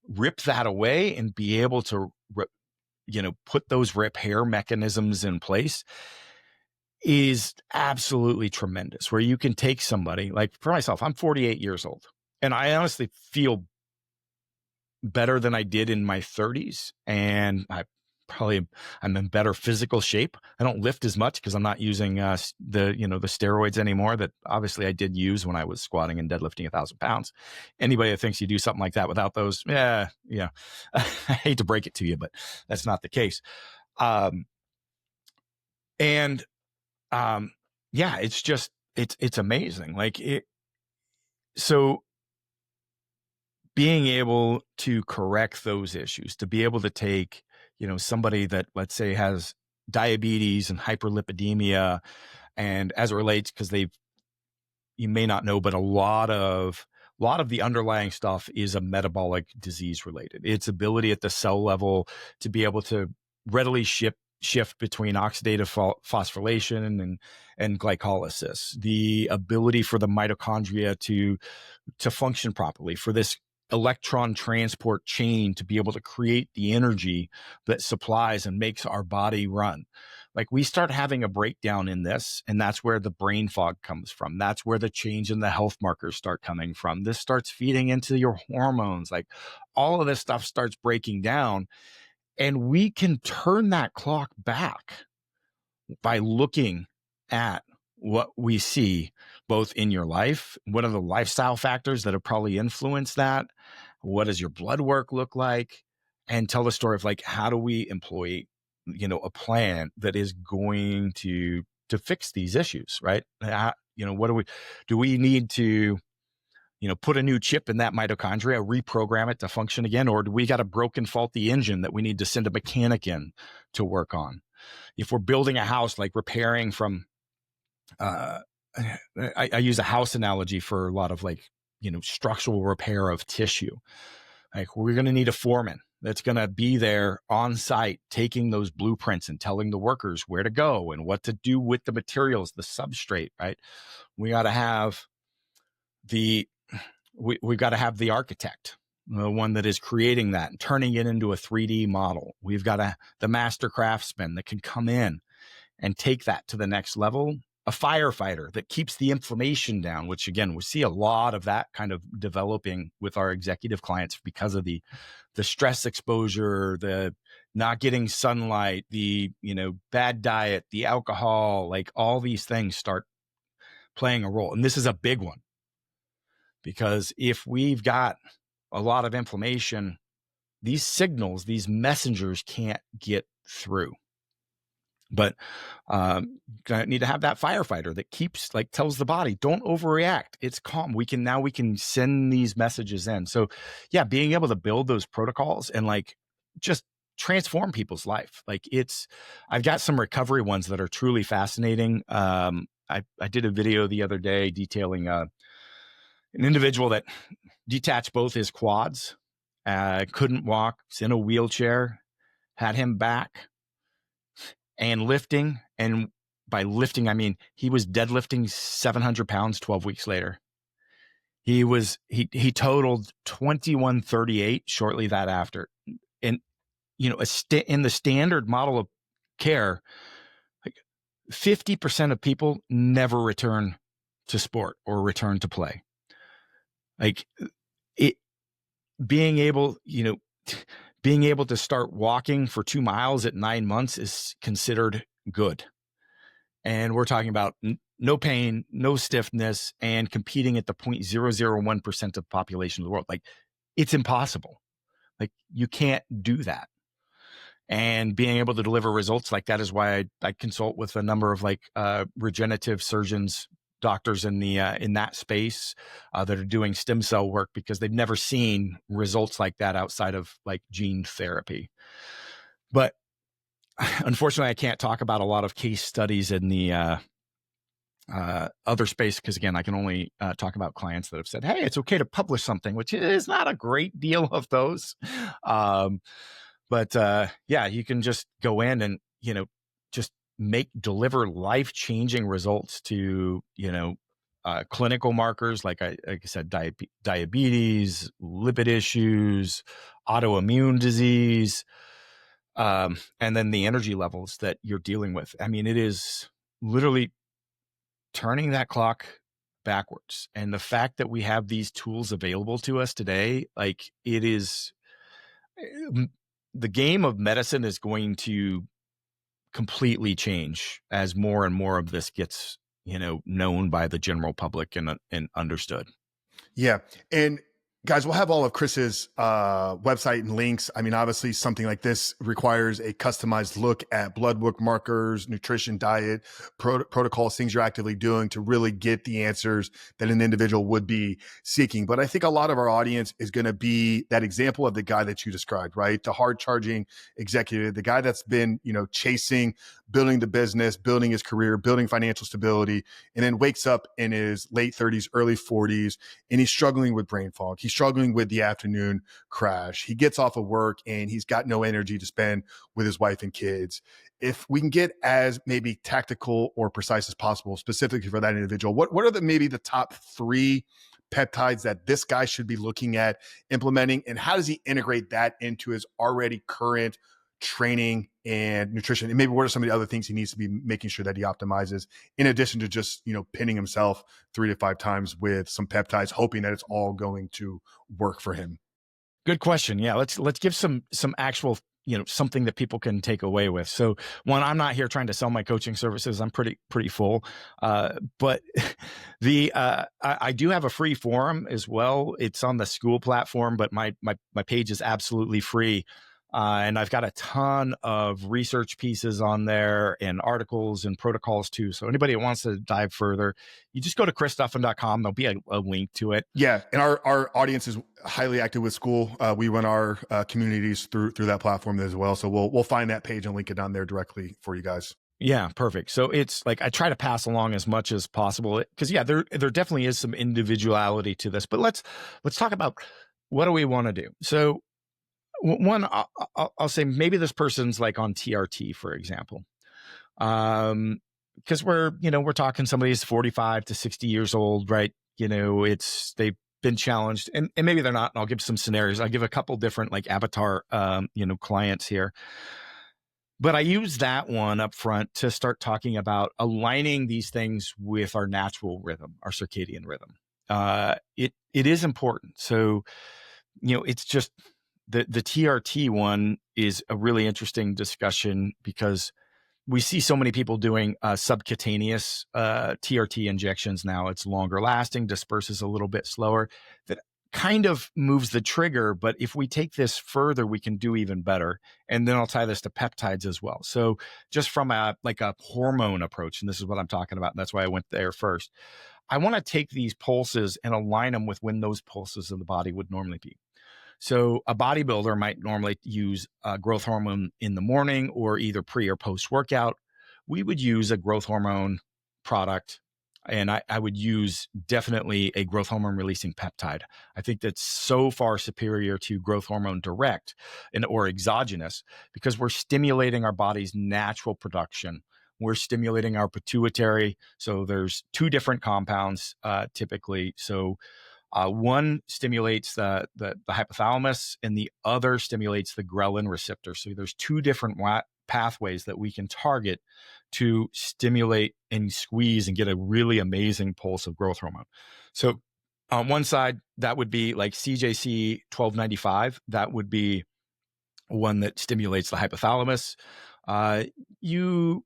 rip that away and be able to, put those repair mechanisms in place is absolutely tremendous, where you can take somebody like, for myself, I'm 48 years old and I honestly feel better than I did in my 30s. And I'm in better physical shape. I don't lift as much because I'm not using the steroids anymore that obviously I did use when I was squatting and deadlifting 1,000 pounds. Anybody that thinks you do something like that without those, I hate to break it to you, but that's not the case. And it's just, it's amazing. So being able to correct those issues, to be able to take, somebody that, let's say, has diabetes and hyperlipidemia, and as it relates, because you may not know, but a lot of the underlying stuff is a metabolic disease related. Its ability at the cell level to be able to readily shift between oxidative phosphorylation and glycolysis, the ability for the mitochondria to function properly, for this electron transport chain to be able to create the energy that supplies and makes our body run. Like, we start having a breakdown in this, and that's where the brain fog comes from. That's where the change in the health markers start coming from. This starts feeding into your hormones. Like, all of this stuff starts breaking down, and we can turn that clock back by looking at what we see both in your life. What are the lifestyle factors that have probably influenced that? What does your blood work look like? And tell the story of, like, how do we employ, a plan that is going to fix these issues, right? What do we need to, put a new chip in that mitochondria, reprogram it to function again? Or do we got a broken, faulty engine that we need to send a mechanic in to work on? If we're building a house, like repairing from, I use a house analogy for a lot of, like, structural repair of tissue. Like, we're going to need a foreman that's going to be there on site, taking those blueprints and telling the workers where to go and what to do with the materials, the substrate, right? We got to have we've got to have the architect, the one that is creating that and turning it into a 3D model. We've got the master craftsman that can come in and take that to the next level. A firefighter that keeps the inflammation down, which, again, we see a lot of that kind of developing with our executive clients because of the stress exposure, the not getting sunlight, the, bad diet, the alcohol, like all these things start playing a role. And this is a big one, because if we've got a lot of inflammation, these signals, these messengers can't get through. But gonna need to have that firefighter that keeps, like, tells the body, don't overreact. It's calm. We can send these messages in. So yeah, being able to build those protocols and, like, just transform people's life. Like, I've got some recovery ones that are truly fascinating. I did a video the other day detailing an individual that detached both his quads, couldn't walk, was in a wheelchair, had him back and lifting. And by lifting, I mean, he was deadlifting 700 pounds 12 weeks later. He totaled 2138 shortly that after. And, in the standard model of care, like 50% of people never return to sport or return to play. Like it being able, being able to start walking for 2 miles at 9 months is considered good. And we're talking about no pain, no stiffness, and competing at the 0.001% of the population of the world. Like, it's impossible. Like, you can't do that. And being able to deliver results like that is why I consult with a number of regenerative surgeons, doctors in that space that are doing stem cell work, because they've never seen results like that outside of like gene therapy. But unfortunately, I can't talk about a lot of case studies in the other space, because again, I can only talk about clients that have said, hey, it's okay to publish something, which is not a great deal of those. But yeah, you can just go in and, just deliver life-changing results to, clinical markers, like I said, diabetes, lipid issues, autoimmune disease, and then the energy levels that you're dealing with. I mean, it is literally turning that clock backwards. And the fact that we have these tools available to us today, like, it is, the game of medicine is going to completely change as more and more of this gets, known by the general public and understood. Yeah. And guys, we'll have all of Chris's website and links. I mean, obviously something like this requires a customized look at blood work markers, nutrition, diet, protocols, things you're actively doing to really get the answers that an individual would be seeking. But I think a lot of our audience is going to be that example of the guy that you described, right? The hard charging executive, the guy that's been, chasing, building the business, building his career, building financial stability, and then wakes up in his late 30s, early 40s, and he's struggling with brain fog. He's struggling with the afternoon crash. He gets off of work and he's got no energy to spend with his wife and kids. If we can get as maybe tactical or precise as possible, specifically for that individual, what are maybe the top 3 peptides that this guy should be looking at implementing, and how does he integrate that into his already current training and nutrition? And maybe what are some of the other things he needs to be making sure that he optimizes, in addition to just, pinning himself 3 to 5 times with some peptides, hoping that it's all going to work for him? Good question. Yeah. Let's give some actual, something that people can take away with. So one, I'm not here trying to sell my coaching services. I'm pretty full. But I do have a free forum as well. It's on the school platform, but my page is absolutely free. And I've got a ton of research pieces on there and articles and protocols too. So anybody that wants to dive further, you just go to chrisduffin.com. There'll be a link to it. Yeah. And our audience is highly active with school. We run our communities through that platform as well. So we'll find that page and link it down there directly for you guys. Yeah, perfect. So it's like I try to pass along as much as possible, because there definitely is some individuality to this. But let's talk about, what do we want to do? So one, I'll say maybe this person's like on TRT, for example, because we're talking somebody who's 45 to 60 years old, right? They've been challenged, and maybe they're not. And I'll give some scenarios. I'll give a couple different like avatar, clients here. But I use that one up front to start talking about aligning these things with our natural rhythm, our circadian rhythm. It is important. So, it's just, the TRT one is a really interesting discussion, because we see so many people doing subcutaneous TRT injections now. It's longer lasting, disperses a little bit slower. That kind of moves the trigger. But if we take this further, we can do even better. And then I'll tie this to peptides as well. So just from a hormone approach, and this is what I'm talking about, and that's why I went there first. I want to take these pulses and align them with when those pulses in the body would normally be. So a bodybuilder might normally use growth hormone in the morning, or either pre or post workout. We would use a growth hormone product, and I would use definitely a growth hormone releasing peptide. I think that's so far superior to growth hormone direct or exogenous, because we're stimulating our body's natural production. We're stimulating our pituitary. So there's two different compounds typically. So one stimulates the hypothalamus, and the other stimulates the ghrelin receptor. So there's two different pathways that we can target to stimulate and squeeze and get a really amazing pulse of growth hormone. So on one side, that would be like CJC 1295. That would be one that stimulates the hypothalamus. You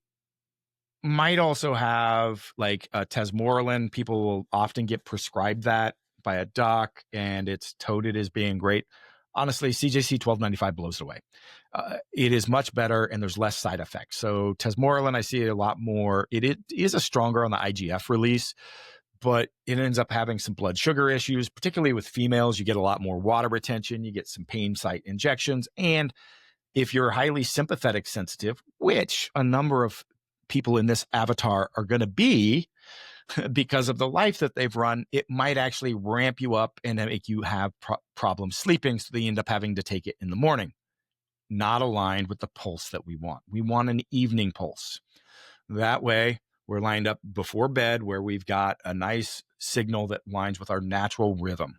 might also have like tesmorelin. People will often get prescribed that by a doc, and it's touted as being great. Honestly, CJC 1295 blows it away. It is much better, and there's less side effects. So tesmorelin, I see a lot more. It is a stronger on the IGF release, but it ends up having some blood sugar issues, particularly with females. You get a lot more water retention. You get some pain site injections. And if you're highly sympathetic sensitive, which a number of people in this avatar are going to be because of the life that they've run, it might actually ramp you up and make you have problems sleeping. So they end up having to take it in the morning. Not aligned with the pulse that we want. We want an evening pulse. That way, we're lined up before bed where we've got a nice signal that lines with our natural rhythm.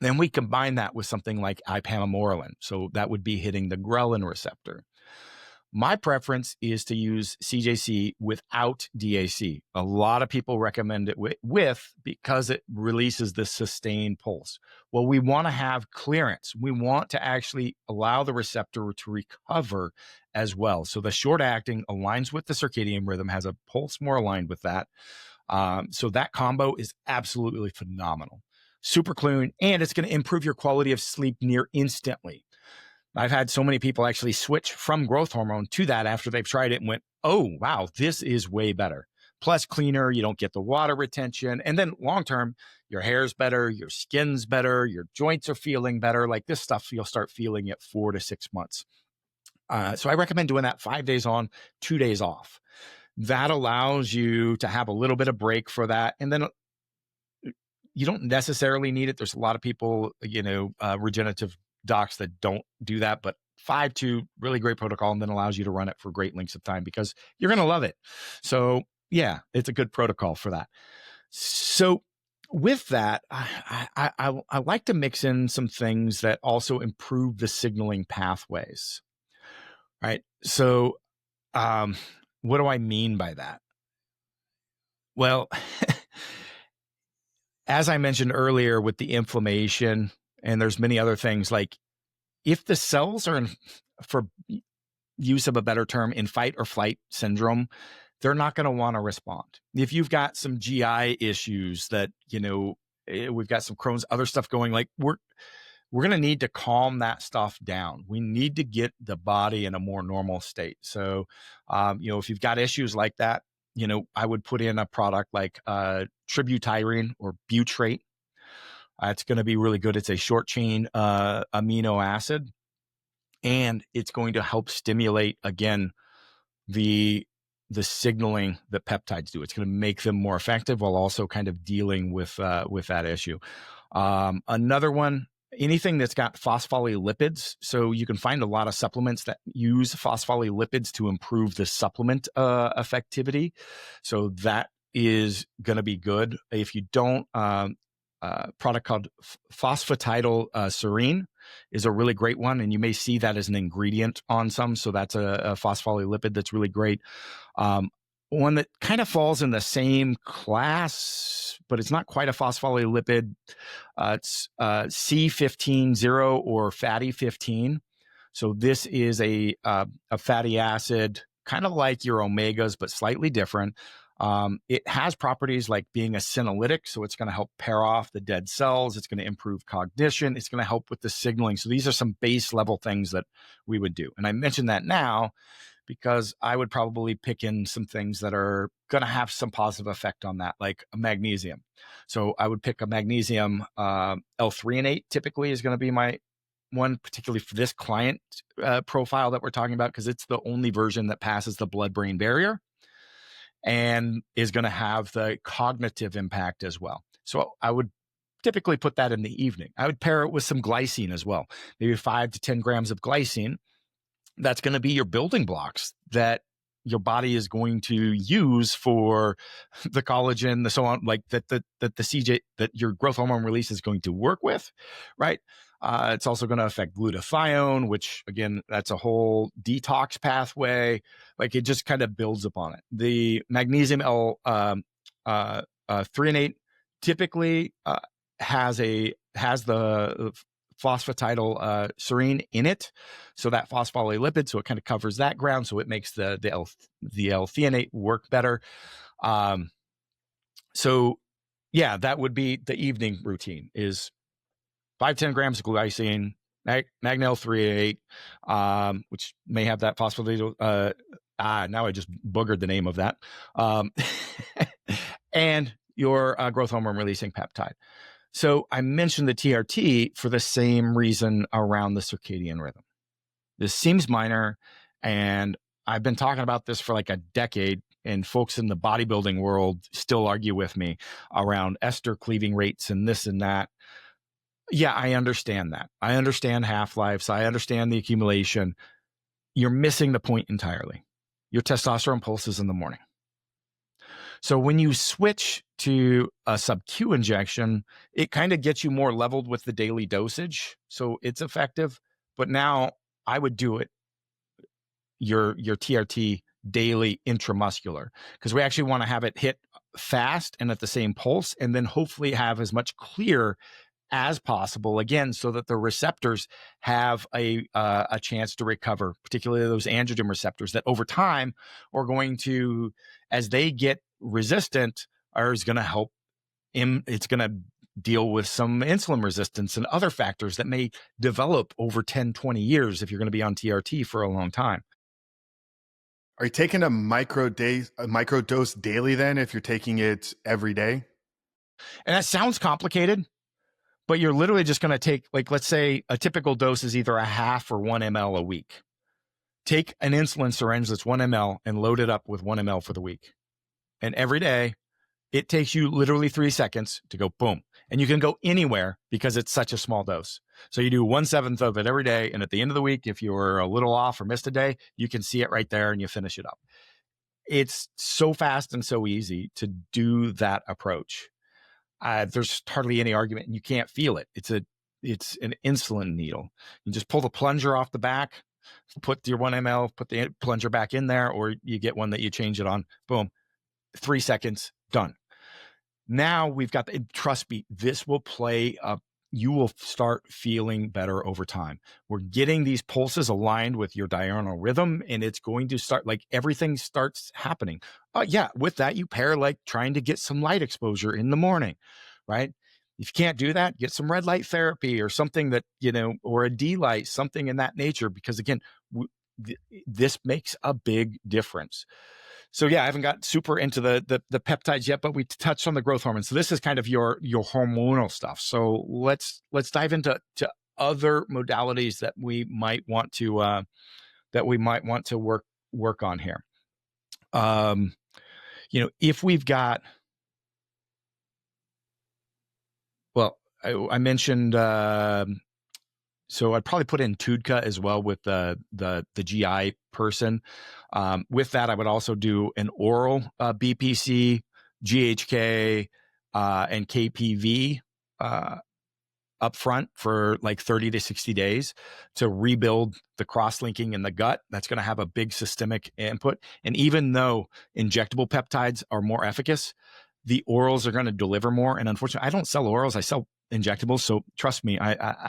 Then we combine that with something like ipamorelin. So that would be hitting the ghrelin receptor. My preference is to use CJC without DAC. A lot of people recommend it with because it releases this sustained pulse. Well, we want to have clearance. We want to actually allow the receptor to recover as well. So the short acting aligns with the circadian rhythm, has a pulse more aligned with that. So that combo is absolutely phenomenal. Super clean, and it's going to improve your quality of sleep near instantly. I've had so many people actually switch from growth hormone to that after they've tried it and went, oh, wow, this is way better. Plus cleaner, you don't get the water retention. And then long-term, your hair's better, your skin's better, your joints are feeling better. Like this stuff, you'll start feeling it 4 to 6 months. So I recommend doing that 5 days on, 2 days off. That allows you to have a little bit of break for that. And then you don't necessarily need it. There's a lot of people, regenerative docs that don't do that, but 5-2, really great protocol, and then allows you to run it for great lengths of time because you're going to love it. So yeah, it's a good protocol for that. So with that, I like to mix in some things that also improve the signaling pathways. Right. So what do I mean by that? Well, as I mentioned earlier with the inflammation, and there's many other things, like if the cells are for use of a better term, in fight or flight syndrome, they're not going to want to respond. If you've got some GI issues that, we've got some Crohn's, other stuff going, like we're going to need to calm that stuff down. We need to get the body in a more normal state. So, if you've got issues like that, I would put in a product like tributyrene or butyrate. It's going to be really good. It's a short chain amino acid, and it's going to help stimulate, again, the signaling that peptides do. It's going to make them more effective while also kind of dealing with that issue. Another one, anything that's got phospholipids. So you can find a lot of supplements that use phospholipids to improve the supplement effectivity. So that is going to be good. If you don't, product called phosphatidyl serine is a really great one, and you may see that as an ingredient on some. So that's a phospholipid that's really great. One that kind of falls in the same class, but it's not quite a phospholipid. It's C15-0 or fatty 15. So this is a fatty acid, kind of like your omegas, but slightly different. It has properties like being a senolytic, so it's going to help pair off the dead cells. It's going to improve cognition. It's going to help with the signaling. So these are some base level things that we would do. And I mention that now because I would probably pick in some things that are going to have some positive effect on that, like magnesium. So I would pick a magnesium L-threonate typically is going to be my one, particularly for this client profile that we're talking about, because it's the only version that passes the blood-brain barrier. and is going to have the cognitive impact as well. So I would typically put that in the evening. I would pair it with some glycine as well, maybe 5 to 10 grams of glycine. That's going to be your building blocks that your body is going to use for the collagen, the so on, like that the CJ, that your growth hormone release is going to work with, right? It's also going to affect glutathione, which again, that's a whole detox pathway. Like it just kind of builds upon it. The magnesium threonate typically has the phosphatidyl serine in it, so that phospholipid, so it kind of covers that ground, so it makes the L-theanate work better. So yeah, that would be the evening routine: is 5-10 grams of glycine, Magnel 3-8, which may have that phosphatidyl. Now I just boogered the name of that, and your growth hormone releasing peptide. So I mentioned the TRT for the same reason around the circadian rhythm. This seems minor, and I've been talking about this for like a decade, and folks in the bodybuilding world still argue with me around ester cleaving rates and this and that. Yeah, I understand that. I understand half-lives. I understand the accumulation. You're missing the point entirely. Your testosterone pulses in the morning. So when you switch to a sub-Q injection, it kind of gets you more leveled with the daily dosage. So it's effective. But now I would do it, your TRT daily intramuscular, because we actually want to have it hit fast and at the same pulse, and then hopefully have as much clear as possible, again, so that the receptors have a chance to recover, particularly those androgen receptors that over time are going to, as they get resistant, is going to help it's going to deal with some insulin resistance and other factors that may develop over 10, 20 years if you're going to be on TRT for a long time. Are you taking a micro dose daily then if you're taking it every day? And that sounds complicated, but you're literally just going to take, like, let's say a typical dose is either a half or 1 ml a week. Take an insulin syringe that's 1 ml and load it up with 1 ml for the week. And every day, it takes you literally 3 seconds to go boom. And you can go anywhere because it's such a small dose. So you do 1/7 of it every day. And at the end of the week, if you're a little off or missed a day, you can see it right there and you finish it up. It's so fast and so easy to do that approach. There's hardly any argument, and you can't feel it. It's an insulin needle. You just pull the plunger off the back, put your 1 ml, put the plunger back in there, or you get one that you change it on. Boom, 3 seconds, done. Now we've got trust me, this will play up. You will start feeling better over time. We're getting these pulses aligned with your diurnal rhythm, and it's going to start, like, everything starts happening. Yeah, with that, you pair like trying to get some light exposure in the morning, right? If you can't do that, get some red light therapy or something that, or a D light, something in that nature, because again, this makes a big difference. So yeah, I haven't got super into the peptides yet, but we touched on the growth hormones. So this is kind of your hormonal stuff. So let's dive into other modalities that we might want to work on here. If we've got, well, I mentioned. So I'd probably put in TUDCA as well with the GI person. With that, I would also do an oral BPC, GHK, and KPV up front for like 30 to 60 days to rebuild the cross-linking in the gut. That's going to have a big systemic input. And even though injectable peptides are more efficacious, the orals are going to deliver more. And unfortunately, I don't sell orals. I sell injectables. So trust me, I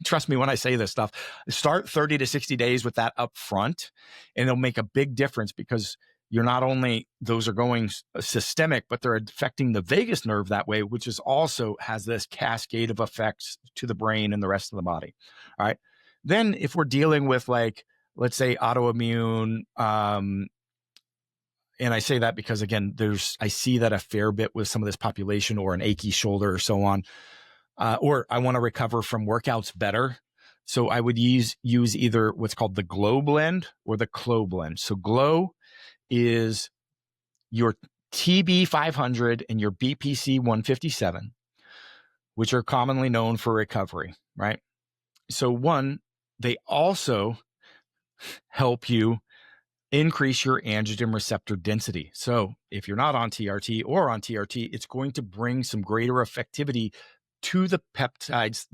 trust me when I say this stuff. Start 30 to 60 days with that up front, and it'll make a big difference, because you're not only, those are going systemic, but they're affecting the vagus nerve that way, which is also has this cascade of effects to the brain and the rest of the body. All right. Then if we're dealing with, like, let's say autoimmune, and I say that because, again, I see that a fair bit with some of this population, or an achy shoulder or so on, or I want to recover from workouts better. So I would use either what's called the Glow blend or the Clo blend. So Glow is your TB 500 and your BPC 157, which are commonly known for recovery, right? So one, they also help you increase your androgen receptor density. So if you're not on TRT or on TRT, it's going to bring some greater effectivity to the peptides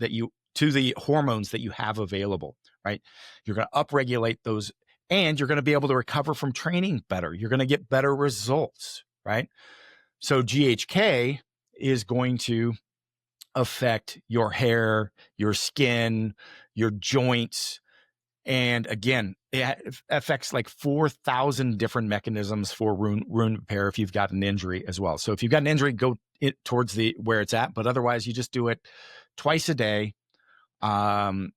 to the hormones that you have available, right? You're going to upregulate those, and you're going to be able to recover from training better. You're going to get better results, right? So GHK is going to affect your hair, your skin, your joints. And again, it affects like 4,000 different mechanisms for wound repair if you've got an injury as well. So if you've got an injury, go towards where it's at, but otherwise you just do it twice a day. The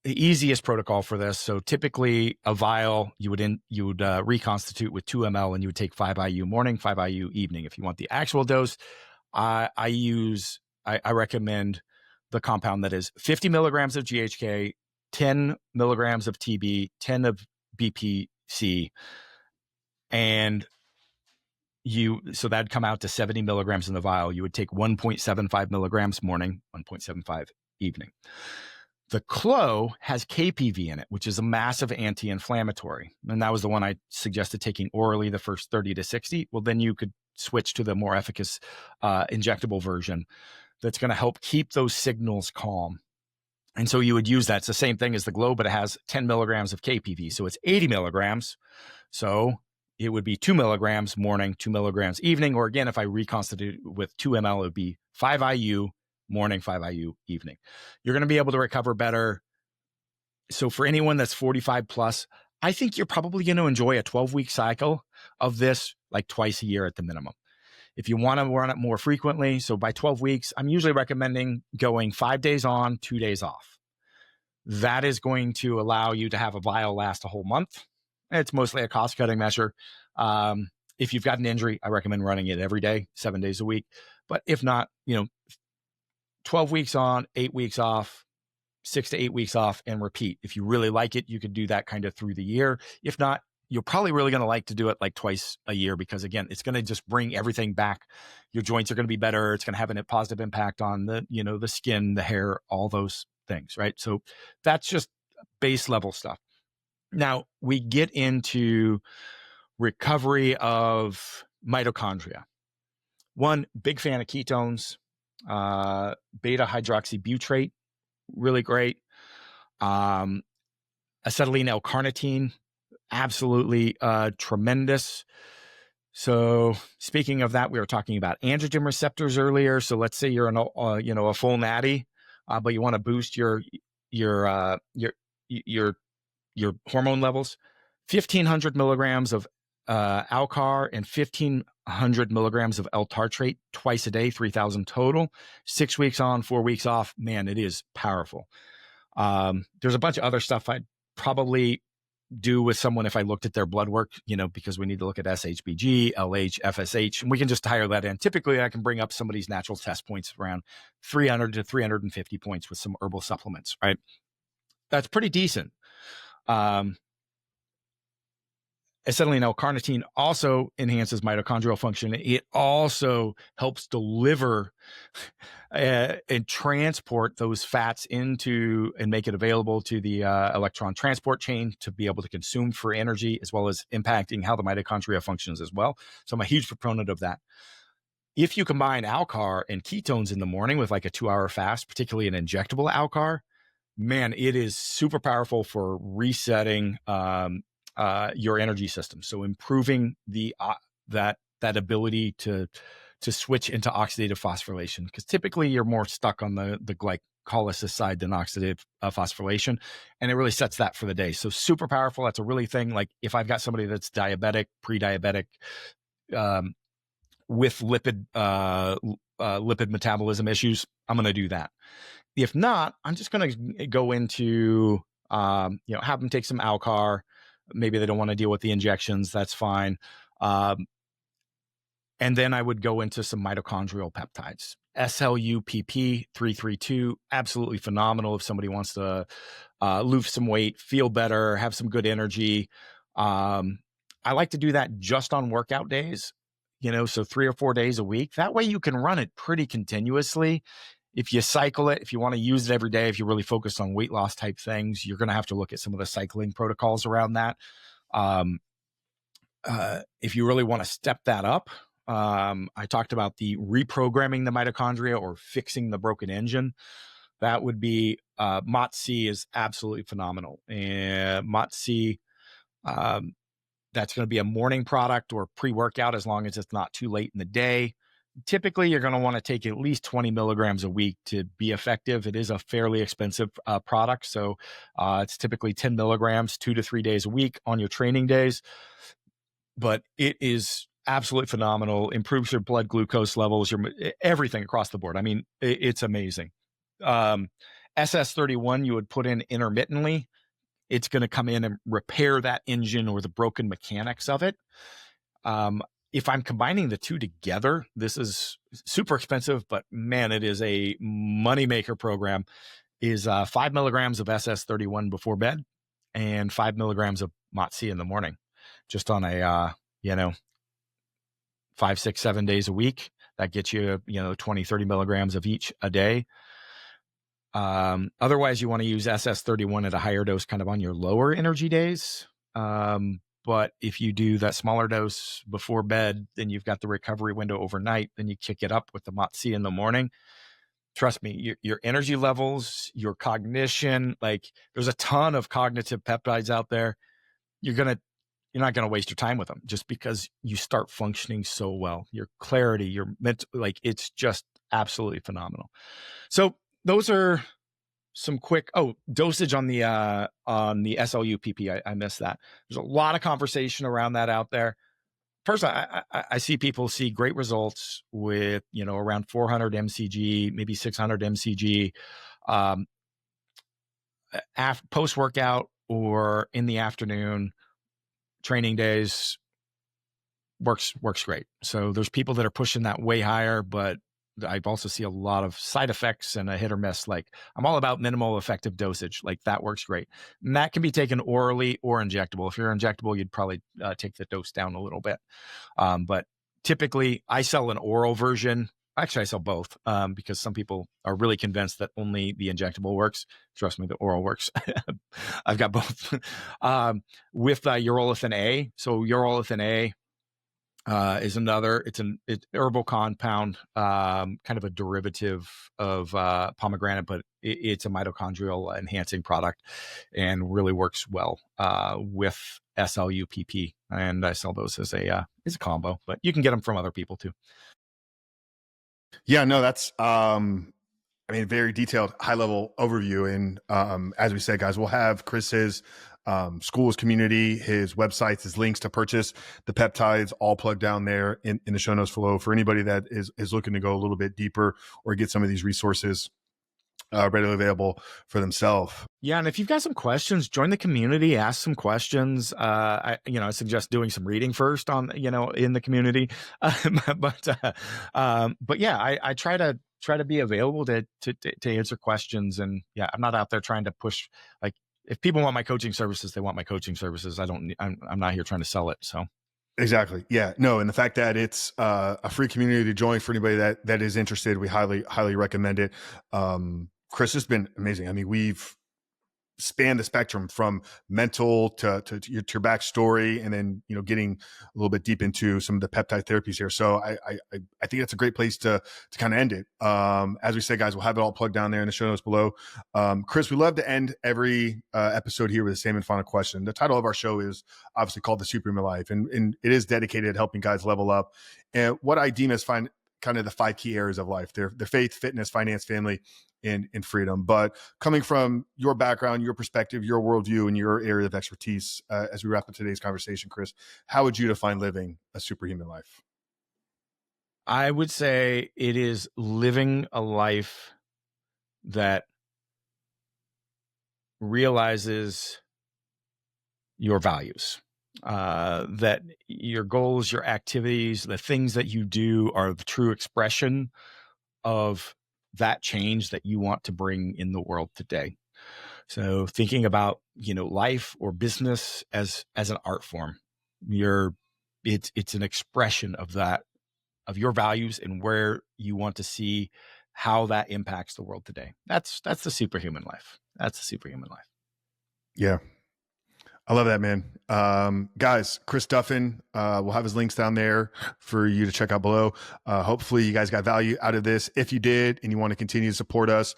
easiest protocol for this. So typically a vial you would reconstitute with 2 ml, and you would take 5 IU morning, 5 IU evening. If you want the actual dose, I recommend the compound that is 50 milligrams of GHK, 10 milligrams of TB, 10 of BPC, and so that'd come out to 70 milligrams in the vial. You would take 1.75 milligrams morning, 1.75 evening. The Clo has KPV in it, which is a massive anti-inflammatory. And that was the one I suggested taking orally the first 30 to 60. Well, then you could switch to the more efficacious injectable version that's going to help keep those signals calm. And so you would use that. It's the same thing as the Glow, but it has 10 milligrams of KPV. So it's 80 milligrams. So it would be 2 milligrams morning, 2 milligrams evening. Or again, if I reconstitute with 2 ml, it would be 5 IU morning, 5 IU evening. You're going to be able to recover better. So for anyone that's 45 plus, I think you're probably going to enjoy a 12-week cycle of this like twice a year at the minimum. If you want to run it more frequently, so by 12 weeks, I'm usually recommending going 5 days on, 2 days off. That is going to allow you to have a vial last a whole month. It's mostly a cost-cutting measure. If you've got an injury, I recommend running it every day, 7 days a week. But if not, 12 weeks on, 8 weeks off, 6 to 8 weeks off, and repeat. If you really like it, you could do that kind of through the year. If not, you're probably really going to like to do it like twice a year, because again, it's going to just bring everything back. Your joints are going to be better. It's going to have a positive impact on the skin, the hair, all those things, right? So that's just base level stuff. Now we get into recovery of mitochondria. One, big fan of ketones, beta hydroxybutyrate, really great. Acetylene L-carnitine, absolutely tremendous. So speaking of that, we were talking about androgen receptors earlier. So let's say you're a full natty, but you want to boost your hormone levels. 1,500 milligrams of Alcar and 1,500 milligrams of L-tartrate twice a day, 3,000 total. 6 weeks on, 4 weeks off. Man, it is powerful. There's a bunch of other stuff I'd probably do with someone if I looked at their blood work, because we need to look at SHBG, LH, FSH, and we can just hire that in. Typically, I can bring up somebody's natural test points around 300 to 350 points with some herbal supplements, right? That's pretty decent. Acetylene L-carnitine also enhances mitochondrial function. It also helps deliver and transport those fats into and make it available to the electron transport chain to be able to consume for energy, as well as impacting how the mitochondria functions as well. So I'm a huge proponent of that. If you combine Alcar and ketones in the morning with like a 2-hour fast, particularly an injectable Alcar, man, it is super powerful for resetting your energy system. So improving that ability to switch into oxidative phosphorylation, because typically you're more stuck on the glycolysis side than oxidative phosphorylation, and it really sets that for the day. So super powerful. That's a really thing. Like if I've got somebody that's diabetic, pre-diabetic, with lipid metabolism issues, I'm going to do that. If not, I'm just going to go into have them take some Alcar. Maybe they don't want to deal with the injections. That's fine. And then I would go into some mitochondrial peptides. SLUPP 332, absolutely phenomenal if somebody wants to lose some weight, feel better, have some good energy. I like to do that just on workout days, so 3 or 4 days a week. That way you can run it pretty continuously. If you cycle it, if you want to use it every day, if you're really focused on weight loss type things, you're going to have to look at some of the cycling protocols around that. Um, if you really want to step that up, I talked about the reprogramming the mitochondria or fixing the broken engine. That would be MOTS-C is absolutely phenomenal. And MOTS-C, that's going to be a morning product or pre-workout as long as it's not too late in the day. Typically, you're going to want to take at least 20 milligrams a week to be effective. It is a fairly expensive product. So it's typically 10 milligrams, 2 to 3 days a week on your training days. But it is absolutely phenomenal, improves your blood glucose levels, your everything across the board. I mean, it's amazing. SS31, you would put in intermittently. It's going to come in and repair that engine or the broken mechanics of it. If I'm combining the two together, this is super expensive, but man, it is a moneymaker program, is 5 milligrams of SS31 before bed and 5 milligrams of MOTS-C in the morning, just on a, 5, 6, 7 days a week. That gets you, 20, 30 milligrams of each a day. Otherwise, you want to use SS31 at a higher dose kind of on your lower energy days. But if you do that smaller dose before bed, then you've got the recovery window overnight, then you kick it up with the MOTS-C in the morning. Trust me, your energy levels, your cognition, like there's a ton of cognitive peptides out there. You're not going to waste your time with them just because you start functioning so well. Your clarity, your mental, like it's just absolutely phenomenal. So those are some quick dosage on the SLU-PP. I missed that. There's a lot of conversation around that out there. First, I see people see great results with around 400 mcg, maybe 600 mcg, post workout or in the afternoon, training days. Works great. So there's people that are pushing that way higher, but I also see a lot of side effects and a hit or miss. Like I'm all about minimal effective dosage. Like that works great. And that can be taken orally or injectable. If you're injectable, you'd probably take the dose down a little bit. But typically I sell an oral version. Actually, I sell both because some people are really convinced that only the injectable works. Trust me, the oral works. I've got both with urolithin A. So urolithin A is another. It's an herbal compound, kind of a derivative of pomegranate, but it's a mitochondrial enhancing product and really works well with SLU-PP. And I sell those as a combo, but you can get them from other people too. Yeah, no, that's very detailed, high level overview. And as we said, guys, we'll have Chris's schools, community, his websites, his links to purchase the peptides all plugged down there in the show notes below for anybody that is looking to go a little bit deeper or get some of these resources readily available for themselves. Yeah, and if you've got some questions, join the community, ask some questions. I suggest doing some reading first on in the community, but yeah, I try to be available to answer questions. And yeah, I'm not out there trying to push. Like if people want my coaching services, they want my coaching services. I'm not here trying to sell it. So. Exactly. Yeah. No. And the fact that it's a free community to join for anybody that is interested, we highly recommend it. Chris has been amazing. I mean, we've spanned the spectrum from mental to your backstory, and then getting a little bit deep into some of the peptide therapies here. So I think that's a great place to kind of end it. As we said, guys, we'll have it all plugged down there in the show notes below. Chris, we love to end every episode here with the same and final question. The title of our show is obviously called The Superhuman Life, and it is dedicated to helping guys level up. And what I deem as kind of the 5 key areas of life: their faith, fitness, finance, family, and freedom. But coming from your background, your perspective, your worldview, and your area of expertise, as we wrap up today's conversation, Chris, how would you define living a superhuman life? I would say it is living a life that realizes your values, that your goals, your activities, the things that you do are the true expression of that change that you want to bring in the world today. So thinking about, life or business as an art form, It's an expression of that, of your values and where you want to see how that impacts the world today. That's the superhuman life. That's the superhuman life. Yeah. I love that, man. Guys, Chris Duffin, we'll have his links down there for you to check out below. Hopefully you guys got value out of this. If you did and you want to continue to support us,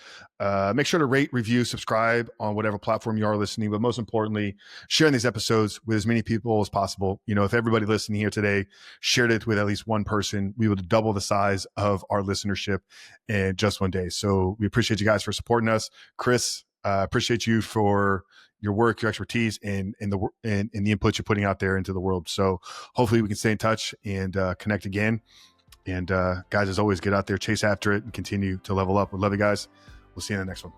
make sure to rate, review, subscribe on whatever platform you are listening. But most importantly, sharing these episodes with as many people as possible. You know, if everybody listening here today shared it with at least one person, we would double the size of our listenership in just one day. So we appreciate you guys for supporting us. Chris, appreciate you for your work, your expertise, and the input you're putting out there into the world. So hopefully we can stay in touch and connect again. And guys, as always, get out there, chase after it, and continue to level up. We love you guys. We'll see you in the next one.